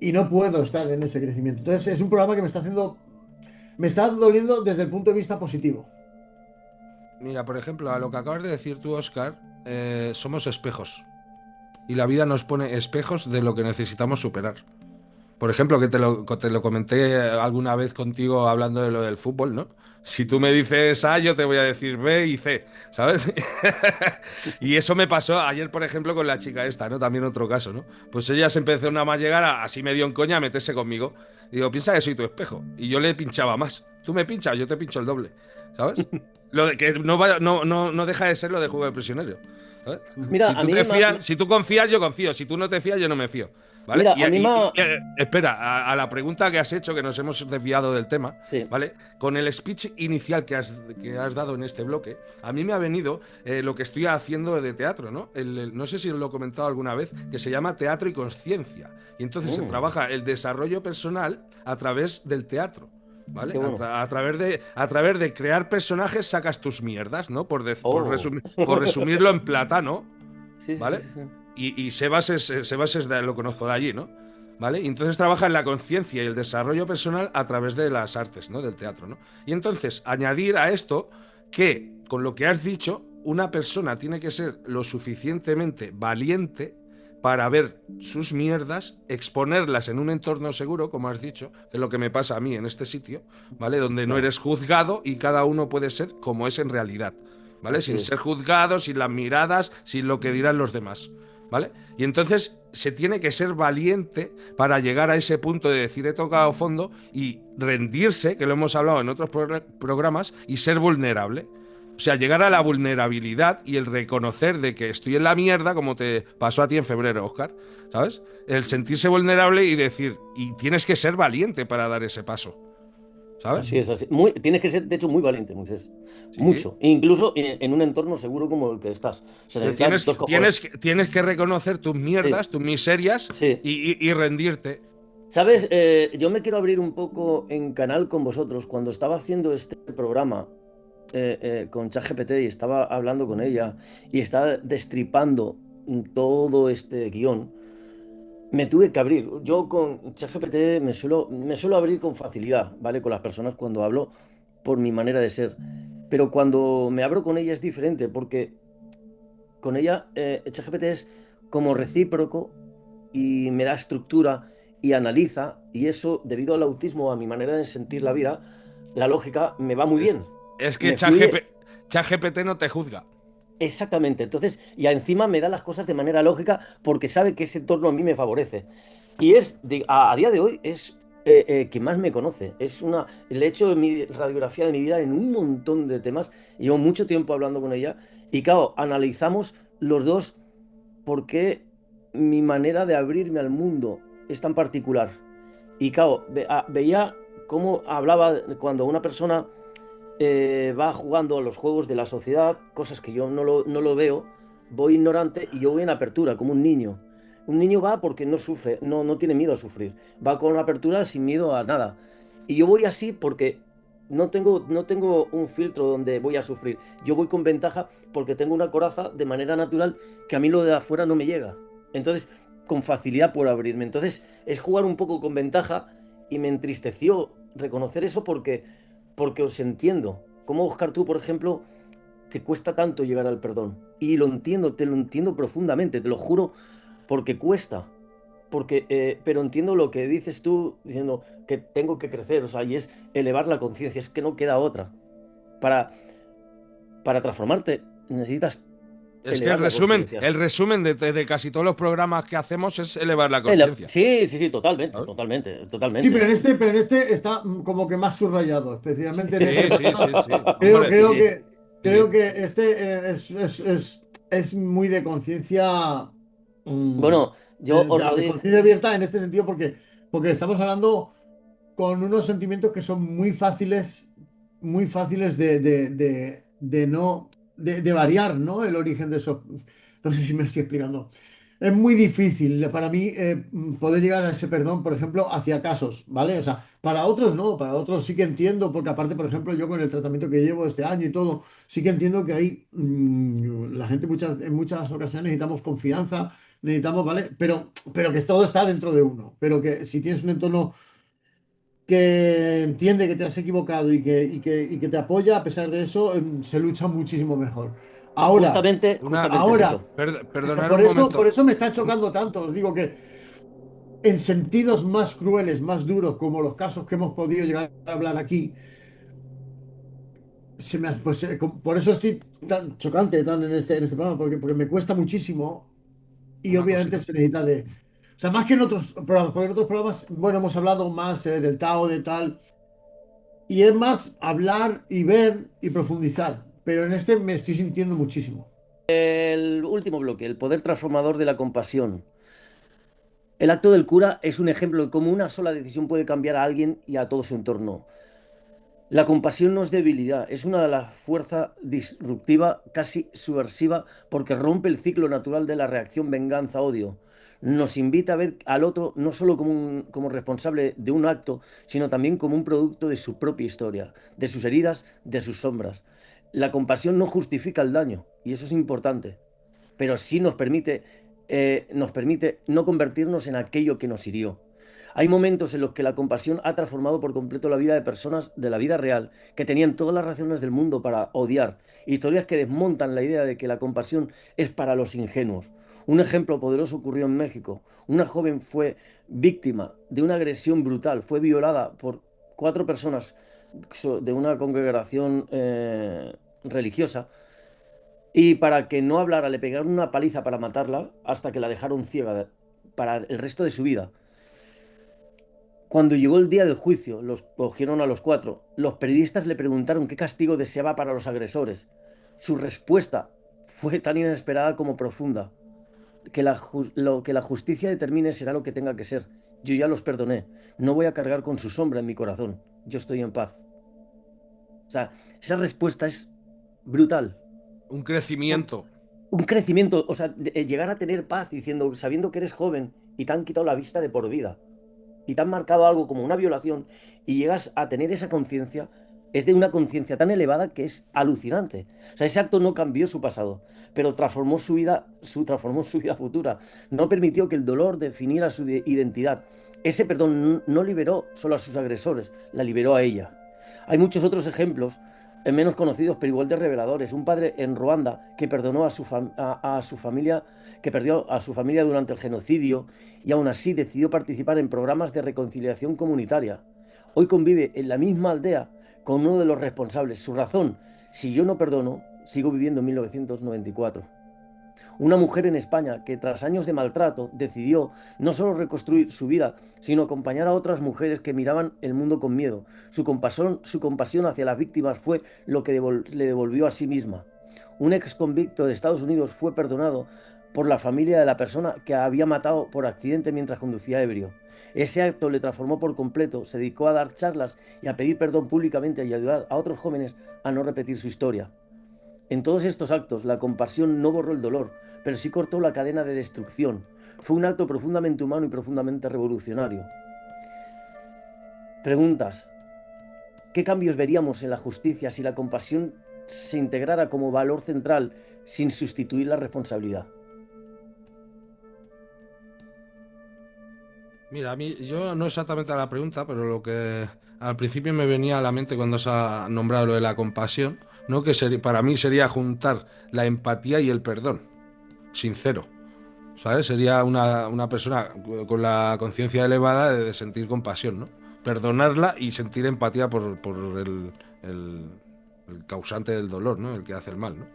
y no puedo estar en ese crecimiento. Entonces es un programa que me está doliendo desde el punto de vista positivo. mira, por ejemplo, a lo que acabas de decir tú, Oscar, somos espejos. Y la vida nos pone espejos de lo que necesitamos superar. Por ejemplo, que te lo comenté alguna vez contigo hablando de lo del fútbol, ¿no? Si tú me dices A, yo te voy a decir B y C, ¿sabes? Y eso me pasó ayer, por ejemplo, con la chica esta, ¿no? También otro caso, ¿no? Pues ella se empezó nada más llegar así medio en coña a meterse conmigo. Y digo, piensa que soy tu espejo. Y yo le pinchaba más. Tú me pinchas, yo te pincho el doble, ¿sabes? Lo de que no deja de ser lo de juego de prisionero, ¿sabes? Mira, Si a tú mí, te fías, si tú confías, yo confío. Si tú no te fías, yo no me fío. ¿Vale? mira, a mí ma... Espera, a la pregunta que has hecho, que nos hemos desviado del tema, Sí. ¿vale? Con el speech inicial que has dado en este bloque, a mí me ha venido lo que estoy haciendo de teatro, ¿no? No sé si os lo he comentado alguna vez, que se llama teatro y conciencia. Y entonces se Mm, trabaja el desarrollo personal a través del teatro. ¿Vale? qué bueno. A través de crear personajes sacas tus mierdas, ¿no? Oh. Por resumirlo en plata, ¿no? Sí, sí, sí, ¿Vale? sí, sí. Y Sebas es lo conozco de allí, ¿no? ¿vale? Y entonces trabaja en la conciencia y el desarrollo personal a través de las artes, ¿no? Del teatro, ¿no? Y entonces añadir a esto que, con lo que has dicho, una persona tiene que ser lo suficientemente valiente para ver sus mierdas, exponerlas en un entorno seguro, como has dicho, que es lo que me pasa a mí en este sitio, ¿vale? Donde no Claro, eres juzgado y cada uno puede ser como es en realidad, ¿vale? así Sin ser es. juzgado, sin las miradas, sin lo que dirán los demás, ¿vale? Y entonces se tiene que ser valiente para llegar a ese punto de decir he tocado fondo y rendirse, que lo hemos hablado en otros programas, y ser vulnerable. O sea, llegar a la vulnerabilidad y el reconocer de que estoy en la mierda, como te pasó a ti en febrero, Oscar, ¿sabes? El sentirse vulnerable y decir, y tienes que ser valiente para dar ese paso, ¿sabes? Así es, así. Tienes que ser, de hecho, muy valiente, Moisés. Sí. Mucho. Incluso en un entorno seguro como el que estás. Se necesitan Tienes, dos cojones. tienes que reconocer tus Sí, mierdas, tus miserias sí. y rendirte. ¿Sabes? Yo me quiero abrir un poco en canal con vosotros. Cuando estaba haciendo este programa con ChatGPT y estaba hablando con ella y estaba destripando todo este guión, me tuve que abrir. Yo con ChatGPT me suelo abrir con facilidad, ¿vale? Con las personas cuando hablo por mi manera de ser. Pero cuando me abro con ella es diferente porque con ella ChatGPT es como recíproco y me da estructura y analiza y eso debido al autismo, a mi manera de sentir la vida, la lógica me va muy Es, bien. es que Me fluye. ChatGPT no te juzga. Exactamente. Entonces, y encima me da las cosas de manera lógica porque sabe que ese entorno a mí me favorece. Y a día de hoy es quien más me conoce. Le he hecho mi radiografía de mi vida en un montón de temas. Llevo mucho tiempo hablando con ella. Y claro, analizamos los dos por qué mi manera de abrirme al mundo es tan particular. Y claro, veía cómo hablaba cuando una persona va jugando a los juegos de la sociedad, cosas que yo no lo veo, voy ignorante y yo voy en apertura, como un niño. Un niño va porque no sufre, no tiene miedo a sufrir. Va con apertura sin miedo a nada. Y yo voy así porque no tengo un filtro donde voy a sufrir. Yo voy con ventaja porque tengo una coraza de manera natural que a mí lo de afuera no me llega. Entonces, con facilidad puedo abrirme. Entonces, es jugar un poco con ventaja y me entristeció reconocer eso porque os entiendo. Como Oscar, tú, por ejemplo, te cuesta tanto llegar al perdón. Y lo entiendo, te lo entiendo profundamente, te lo juro, porque cuesta. Pero entiendo lo que dices tú diciendo que tengo que crecer, o sea, y es elevar la conciencia, es que no queda otra. Para, para transformarte necesitas Es que elevar la conciencia. el resumen de casi todos los programas que hacemos es elevar la conciencia. Sí, sí, sí, totalmente, ¿Sabes? totalmente, Sí, totalmente. pero en este está como que más subrayado, especialmente en este Sí, sí, programa. sí, sí. Creo, Hombre, Sí, creo sí. que, creo sí. que este es muy de conciencia, mm, Bueno, yo os lo de digo. conciencia abierta en este sentido porque estamos hablando con unos sentimientos que son muy fáciles de no, de variar, ¿no? El origen de eso. No sé si me estoy explicando. Es muy difícil para mí poder llegar a ese perdón, por ejemplo, hacia casos, ¿vale? O sea, para otros no, para otros sí que entiendo, porque aparte, por ejemplo, yo con el tratamiento que llevo este año y todo, sí que entiendo que hay la gente en muchas ocasiones necesitamos confianza, necesitamos, ¿vale? Pero que todo está dentro de uno, pero que si tienes un entorno que entiende que te has equivocado y que te apoya, a pesar de eso, se lucha muchísimo mejor. Ahora, Justamente es eso. ahora, Perdonar por un eso, por momento. eso me está chocando tanto. Os digo que en sentidos más crueles, más duros, como los casos que hemos podido llegar a hablar aquí, por eso estoy tan chocante en este programa, porque me cuesta muchísimo y Una obviamente cosita. se necesita de... O sea, más que en otros programas, porque en otros programas, bueno, hemos hablado más del Tao, de tal. Y es más hablar y ver y profundizar. Pero en este me estoy sintiendo muchísimo. El último bloque, el poder transformador de la compasión. El acto del cura es un ejemplo de cómo una sola decisión puede cambiar a alguien y a todo su entorno. La compasión no es debilidad, es una de las fuerzas disruptiva, casi subversiva, porque rompe el ciclo natural de la reacción venganza-odio. Nos invita a ver al otro no solo como responsable de un acto, sino también como un producto de su propia historia, de sus heridas, de sus sombras. La compasión no justifica el daño, y eso es importante, pero sí nos permite no convertirnos en aquello que nos hirió. Hay momentos en los que la compasión ha transformado por completo la vida de personas de la vida real que tenían todas las razones del mundo para odiar. Historias que desmontan la idea de que la compasión es para los ingenuos. Un ejemplo poderoso ocurrió en México. Una joven fue víctima de una agresión brutal. Fue violada por 4 personas de una congregación religiosa. Y para que no hablara, le pegaron una paliza para matarla hasta que la dejaron ciega para el resto de su vida. Cuando llegó el día del juicio, los cogieron a los 4. Los periodistas le preguntaron qué castigo deseaba para los agresores. Su respuesta fue tan inesperada como profunda. Lo que la justicia determine será lo que tenga que ser. Yo ya los perdoné. No voy a cargar con su sombra en mi corazón. Yo estoy en paz. O sea, esa respuesta es brutal. Un crecimiento. Un crecimiento, o sea, llegar a tener paz diciendo, sabiendo que eres joven y te han quitado la vista de por vida y te han marcado algo como una violación y llegas a tener esa conciencia, es de una conciencia tan elevada que es alucinante. O sea, ese acto no cambió su pasado, pero transformó su vida futura. No permitió que el dolor definiera su identidad. Ese perdón no liberó solo a sus agresores, la liberó a ella. Hay muchos otros ejemplos menos conocidos, pero igual de reveladores. Un padre en Ruanda que perdonó a su familia, que perdió a su familia durante el genocidio y aún así decidió participar en programas de reconciliación comunitaria. Hoy convive en la misma aldea con uno de los responsables. Su razón: si yo no perdono, sigo viviendo en 1994. Una mujer en España que tras años de maltrato decidió no solo reconstruir su vida, sino acompañar a otras mujeres que miraban el mundo con miedo. Su compasión hacia las víctimas fue lo que le devolvió a sí misma. Un ex convicto de Estados Unidos fue perdonado por la familia de la persona que había matado por accidente mientras conducía ebrio. Ese acto le transformó por completo, se dedicó a dar charlas y a pedir perdón públicamente y ayudar a otros jóvenes a no repetir su historia. En todos estos actos, la compasión no borró el dolor, pero sí cortó la cadena de destrucción. Fue un acto profundamente humano y profundamente revolucionario. Preguntas: ¿qué cambios veríamos en la justicia si la compasión se integrara como valor central sin sustituir la responsabilidad? Mira, a mí, yo no exactamente a la pregunta, pero lo que al principio me venía a la mente cuando se ha nombrado lo de la compasión, ¿no? Que para mí sería juntar la empatía y el perdón, sincero, ¿sabes? Sería una persona con la conciencia elevada de sentir compasión, ¿no? Perdonarla y sentir empatía por el, el causante del dolor, ¿no? El que hace el mal, ¿no?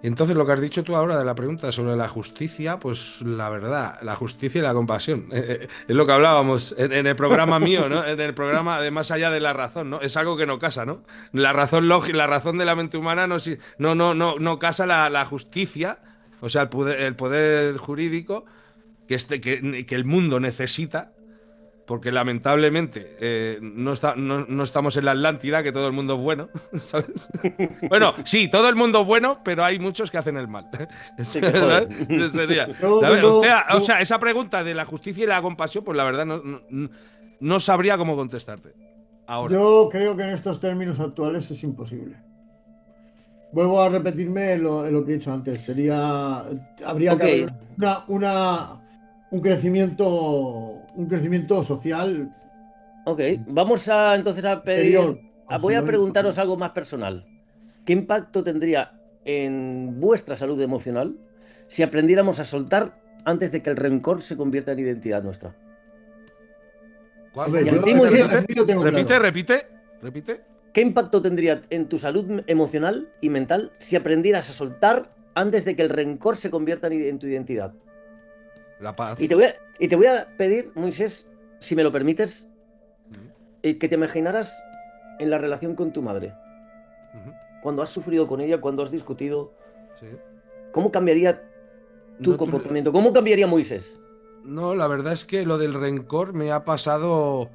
Y entonces lo que has dicho tú ahora de la pregunta sobre la justicia, pues la verdad, la justicia y la compasión, es lo que hablábamos en el programa mío, ¿no? En el programa de Más allá de la razón, ¿no? Es algo que no casa, ¿no? La razón lógica, la razón de la mente humana no casa la justicia, o sea, el poder jurídico que el mundo necesita. Porque lamentablemente no estamos en la Atlántida, que todo el mundo es bueno, ¿sabes? Bueno, sí, todo el mundo es bueno, pero hay muchos que hacen el mal. Sí, que joder. Sería, Yo ¿sabes? vengo, O sea, esa pregunta de la justicia y la compasión, pues la verdad no sabría cómo contestarte. Ahora. yo creo que en estos términos actuales es imposible. Vuelvo a repetirme lo que he dicho antes. Habría Ok, que haber un crecimiento social ok. Vamos a entonces a interior. pedir. Voy a preguntaros algo más personal. ¿Qué impacto tendría en vuestra salud emocional si aprendiéramos a soltar antes de que el rencor se convierta en identidad nuestra? Hombre, Y yo a ti, Moisés, aquí lo tengo claro. Repite. ¿qué impacto tendría en tu salud emocional y mental si aprendieras a soltar antes de que el rencor se convierta en tu identidad? La paz. Y te voy a pedir, Moisés, si me lo permites, que te imaginaras en la relación con tu madre. Ujú, Cuando has sufrido con ella, cuando has discutido, sí. ¿cómo cambiaría tu No, comportamiento? ¿Cómo cambiaría Moisés? no, la verdad es que lo del rencor me ha pasado.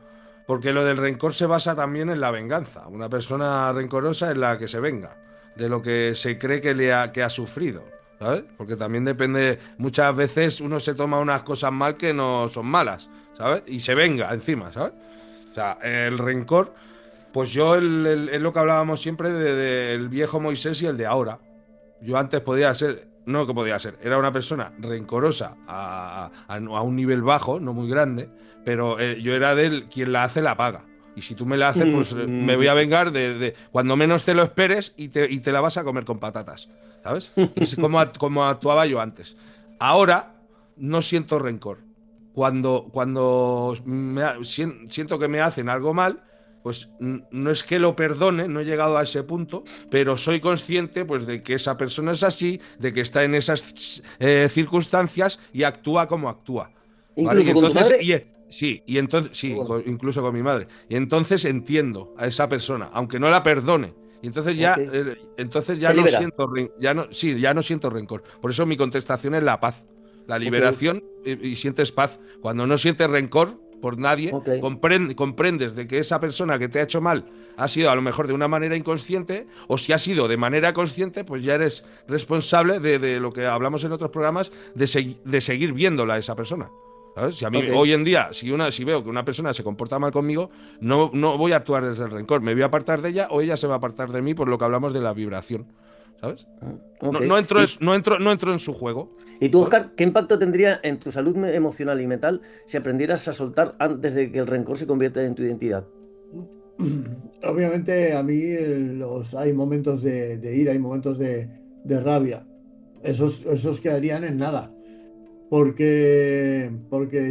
Porque lo del rencor se basa también en la venganza. Una persona rencorosa es la que se venga de lo que se cree que ha sufrido, ¿sabes? Porque también depende. Muchas veces uno se toma unas cosas mal que no son malas, ¿sabes? Y se venga encima, ¿sabes? O sea, el rencor. Pues yo es lo que hablábamos siempre del viejo Moisés y el de ahora. Yo antes podía ser no que podía ser, era una persona rencorosa a un nivel bajo, no muy grande, pero yo era de él, quien la hace la paga. Y si tú me la haces, pues me voy a vengar de cuando menos te lo esperes y te la vas a comer con patatas, ¿sabes? Y es como actuaba yo antes. Ahora no siento rencor. Cuando siento que me hacen algo mal, pues no es que lo perdone, no he llegado a ese punto, pero soy consciente pues de que esa persona es así, de que está en esas circunstancias y actúa como actúa, ¿vale? Y Incluso con tu entonces, madre. sí, Bueno, incluso con mi madre. Y entonces entiendo a esa persona, aunque no la perdone. Y ok. entonces Te ya no libera. siento, ya no, sí, ya no siento rencor. Por eso mi contestación es la paz, la Ok, liberación y sientes paz. Cuando no sientes rencor por nadie, ok. comprendes de que esa persona que te ha hecho mal ha sido a lo mejor de una manera inconsciente, o si ha sido de manera consciente, pues ya eres responsable de lo que hablamos en otros programas, de seguir viéndola a esa persona. ¿Sabes? Si a mí Ok. hoy en día, si veo que una persona se comporta mal conmigo, no voy a actuar desde el rencor, me voy a apartar de ella o ella se va a apartar de mí por lo que hablamos de la vibración, ¿sabes? Ok. No entro en su juego, Y tú, ¿sabes? Oscar, qué impacto tendría en tu salud emocional y mental si aprendieras a soltar antes de que el rencor se convierta en tu identidad? Obviamente a mí hay momentos de ira, hay momentos de rabia. Esos quedarían en nada. Porque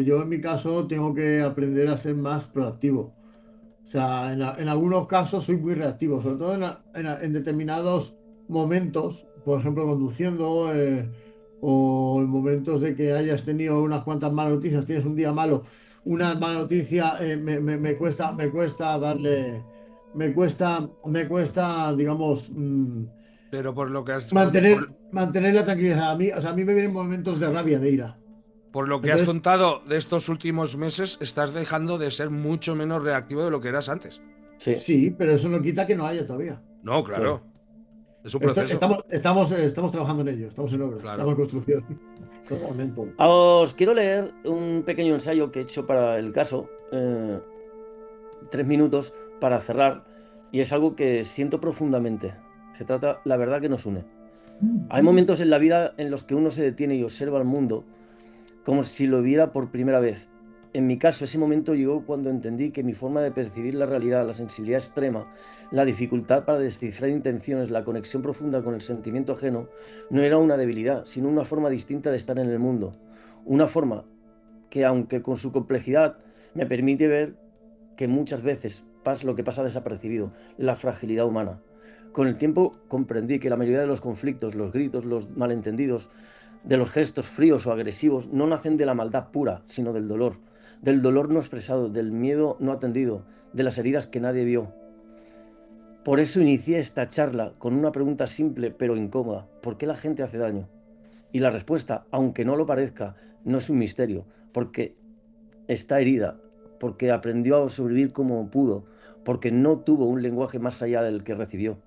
yo en mi caso tengo que aprender a ser más proactivo. O sea, en algunos casos soy muy reactivo, sobre todo en determinados momentos, por ejemplo, conduciendo, o en momentos de que hayas tenido unas cuantas malas noticias, tienes un día malo, una mala noticia, me cuesta, digamos, Pero por lo que has, mantener la tranquilidad. O sea, a mí me vienen momentos de rabia, de ira. por lo que has Entonces, contado de estos últimos meses, estás dejando de ser mucho menos reactivo de lo que eras antes. Sí, sí, pero eso no quita que no haya todavía. No, claro. claro, es un proceso, Estamos trabajando en ello, estamos en obras, estamos claro. en construcción. Totalmente. Os quiero leer un pequeño ensayo que he hecho para el caso, 3 minutos para cerrar, y es algo que siento profundamente. Se trata, la verdad, que nos une. Hay momentos en la vida en los que uno se detiene y observa el mundo como si lo viera por primera vez. En mi caso, ese momento llegó cuando entendí que mi forma de percibir la realidad, la sensibilidad extrema, la dificultad para descifrar intenciones, la conexión profunda con el sentimiento ajeno, no era una debilidad, sino una forma distinta de estar en el mundo. Una forma que, aunque con su complejidad, me permite ver que muchas veces pasa lo que pasa desapercibido, la fragilidad humana. Con el tiempo comprendí que la mayoría de los conflictos, los gritos, los malentendidos, de los gestos fríos o agresivos no nacen de la maldad pura, sino del dolor no expresado, del miedo no atendido, de las heridas que nadie vio. Por eso inicié esta charla con una pregunta simple pero incómoda. ¿Por qué la gente hace daño? Y la respuesta, aunque no lo parezca, no es un misterio, porque está herida, porque aprendió a sobrevivir como pudo, porque no tuvo un lenguaje más allá del que recibió.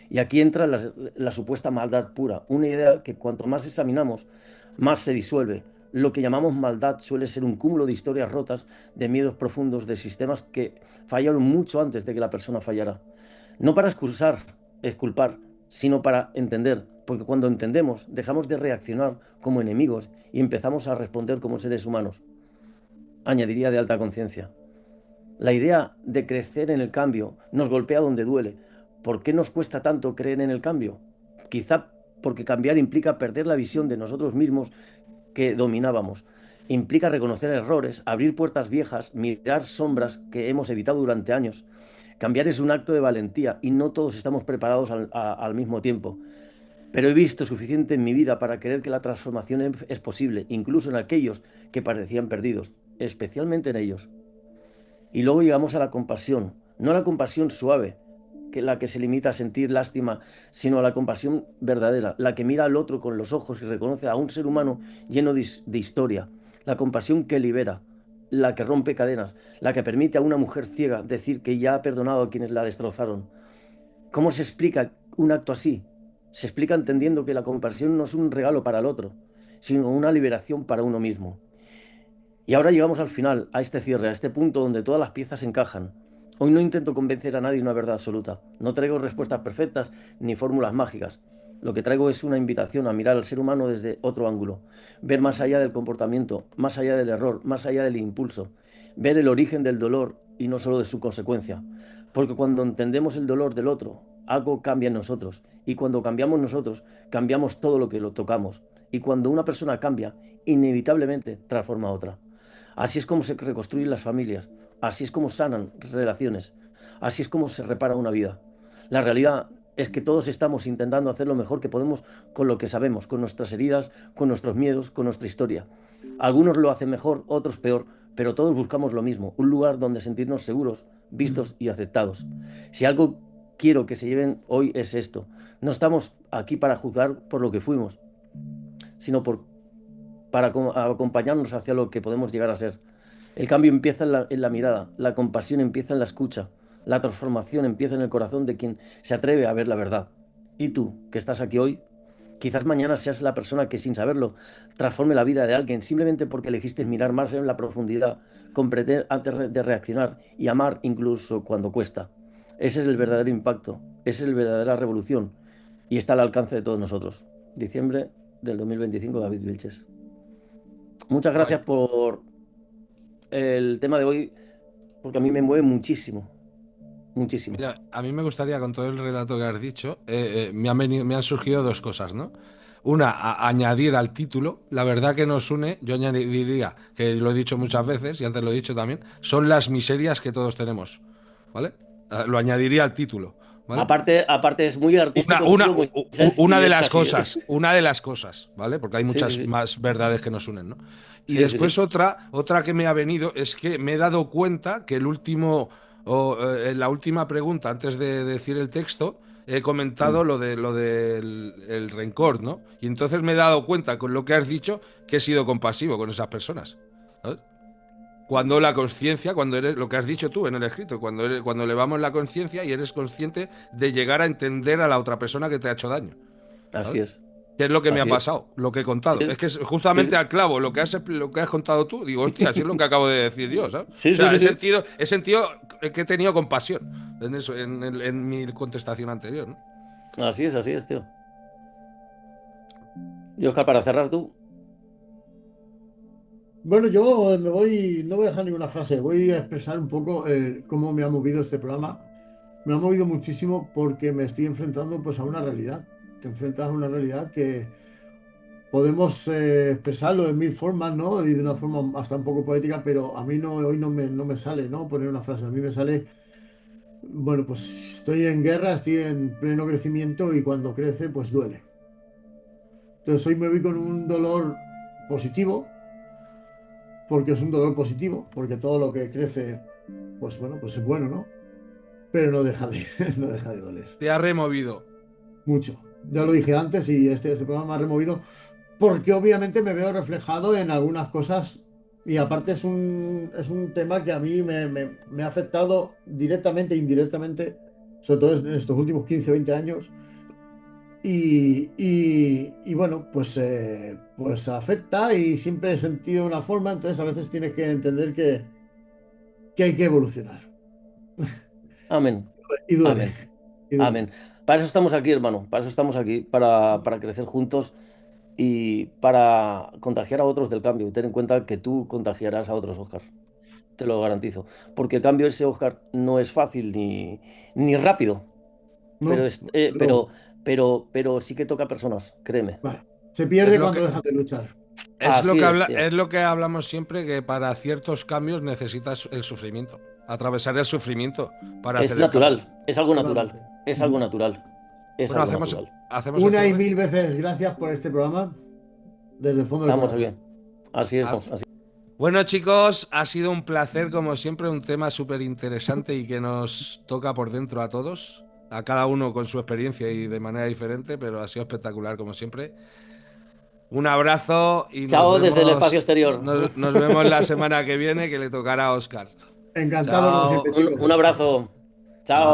Y aquí entra la supuesta maldad pura, una idea que cuanto más examinamos, más se disuelve. Lo que llamamos maldad suele ser un cúmulo de historias rotas, de miedos profundos, de sistemas que fallaron mucho antes de que la persona fallara. No para excusar, exculpar, sino para entender, porque cuando entendemos dejamos de reaccionar como enemigos y empezamos a responder como seres humanos, añadiría de alta conciencia. La idea de crecer en el cambio nos golpea donde duele. ¿Por qué nos cuesta tanto creer en el cambio? Quizá porque cambiar implica perder la visión de nosotros mismos que dominábamos. Implica reconocer errores, abrir puertas viejas, mirar sombras que hemos evitado durante años. Cambiar es un acto de valentía y no todos estamos preparados al mismo tiempo. Pero he visto suficiente en mi vida para creer que la transformación es posible, incluso en aquellos que parecían perdidos, especialmente en ellos. Y luego llegamos a la compasión, no la compasión suave, que la que se limita a sentir lástima, sino a la compasión verdadera, la que mira al otro con los ojos y reconoce a un ser humano lleno de historia, la compasión que libera, la que rompe cadenas, la que permite a una mujer ciega decir que ya ha perdonado a quienes la destrozaron. ¿Cómo se explica un acto así? Se explica entendiendo que la compasión no es un regalo para el otro, sino una liberación para uno mismo. Y ahora llegamos al final, a este cierre, a este punto donde todas las piezas encajan. Hoy no intento convencer a nadie de una verdad absoluta. No traigo respuestas perfectas ni fórmulas mágicas. Lo que traigo es una invitación a mirar al ser humano desde otro ángulo, ver más allá del comportamiento, más allá del error, más allá del impulso, ver el origen del dolor y no solo de su consecuencia. Porque cuando entendemos el dolor del otro, algo cambia en nosotros. Y cuando cambiamos nosotros, cambiamos todo lo que lo tocamos. Y cuando una persona cambia, inevitablemente transforma a otra. Así es como se reconstruyen las familias, así es como sanan relaciones, así es como se repara una vida. La realidad es que todos estamos intentando hacer lo mejor que podemos con lo que sabemos, con nuestras heridas, con nuestros miedos, con nuestra historia. Algunos lo hacen mejor, otros peor, pero todos buscamos lo mismo, un lugar donde sentirnos seguros, vistos y aceptados. Si algo quiero que se lleven hoy es esto. No estamos aquí para juzgar por lo que fuimos, sino para acompañarnos hacia lo que podemos llegar a ser. El cambio empieza en la mirada, la compasión empieza en la escucha, la transformación empieza en el corazón de quien se atreve a ver la verdad. Y tú, que estás aquí hoy, quizás mañana seas la persona que sin saberlo transforme la vida de alguien simplemente porque elegiste mirar más en la profundidad, comprender antes de reaccionar y amar incluso cuando cuesta. Ese es el verdadero impacto, esa es la verdadera revolución y está al alcance de todos nosotros. Diciembre del 2025, David Vilches. Muchas Guay. gracias por el tema de hoy, porque a mí me mueve muchísimo, muchísimo. Mira, a mí me gustaría, con todo el relato que has dicho, me han surgido dos cosas, ¿no? Una, añadir al título, la verdad que nos une, yo añadiría, que lo he dicho muchas veces y antes lo he dicho también, son las miserias que todos tenemos, ¿vale? Lo añadiría al título, ¿vale? Aparte es muy Una, artístico el una, título, Moisés, y es así, ¿eh? una de las cosas, ¿vale? Porque hay Sí, sí, muchas sí, más verdades que nos unen, ¿no? Y sí, sí, después sí. otra que me ha venido es que me he dado cuenta que en la última pregunta, antes de decir el texto, he Mm. comentado lo del el rencor, ¿no? Y entonces me he dado cuenta con lo que has dicho que he sido compasivo con esas personas, ¿sabes? Cuando la conciencia, cuando eres lo que has dicho tú en el escrito, cuando elevamos la conciencia y eres consciente de llegar a entender a la otra persona que te ha hecho daño, Así ¿sabes? es, ¿Qué es lo que me ha así es. pasado? Lo que he Sí, contado. Es que es sí, justamente sí, al clavo lo que has contado tú. Digo, hostia, así es lo que acabo de decir yo, ¿sabes? O sí, sí, sea, sí, sí. he sentido que he tenido compasión en eso, en mi contestación anterior, ¿no? Así es, tío. Y Oscar, para cerrar tú. Bueno, yo me voy, no voy a dejar ninguna frase, voy a expresar un poco cómo me ha movido este programa. Me ha movido muchísimo porque me estoy enfrentando pues a una realidad. Te enfrentas a una realidad que podemos expresarlo de mil formas, ¿no? Y de una forma hasta un poco poética, pero a mí no, hoy no me sale, ¿no? Poner una frase. A mí me sale, bueno, pues estoy en guerra, estoy en pleno crecimiento y cuando crece, pues duele. Entonces hoy me voy con un dolor positivo, porque es un dolor positivo, porque todo lo que crece, pues bueno, pues es bueno, ¿no? Pero no deja de, no deja de doler. Te ha removido. Mucho. Ya lo dije antes y este programa me ha removido porque obviamente me veo reflejado en algunas cosas y aparte es un tema que a mí me ha afectado directamente e indirectamente, sobre todo en estos últimos 15 20 años. Y bueno, pues afecta y siempre he sentido una forma, entonces a veces tienes que entender que hay que evolucionar. Amén, Y duele, amén, y duele. amén. Para eso estamos aquí, hermano. Para eso estamos aquí, para crecer juntos y para contagiar a otros del cambio. Y ten en cuenta que tú contagiarás a otros, Oscar. Te lo garantizo. Porque el cambio ese, Oscar, no es fácil ni rápido. Pero, ¿No? es, Pero, pero sí que toca a personas, créeme. bueno, se Es pierde lo cuando que, dejas de luchar. Así es, tío. es lo que hablamos siempre, que para ciertos cambios necesitas el sufrimiento. Atravesar el sufrimiento para hacer Es el cambio. natural, es algo natural, Totalmente. es algo Ujú. natural, es Bueno, algo natural. hacemos el Una y cierre. mil veces gracias por este programa desde el fondo del Estamos corazón. bien. Así es, Ah, así. bueno, chicos, ha sido un placer, como siempre, un tema súper interesante y que nos toca por dentro a todos, a cada uno con su experiencia y de manera diferente, pero ha sido espectacular, como siempre. Un abrazo y Chao desde el espacio exterior. nos vemos la semana que viene, que le tocará a Oscar. Encantado como Chao. siempre, Un chicos. abrazo. Chao. Chao.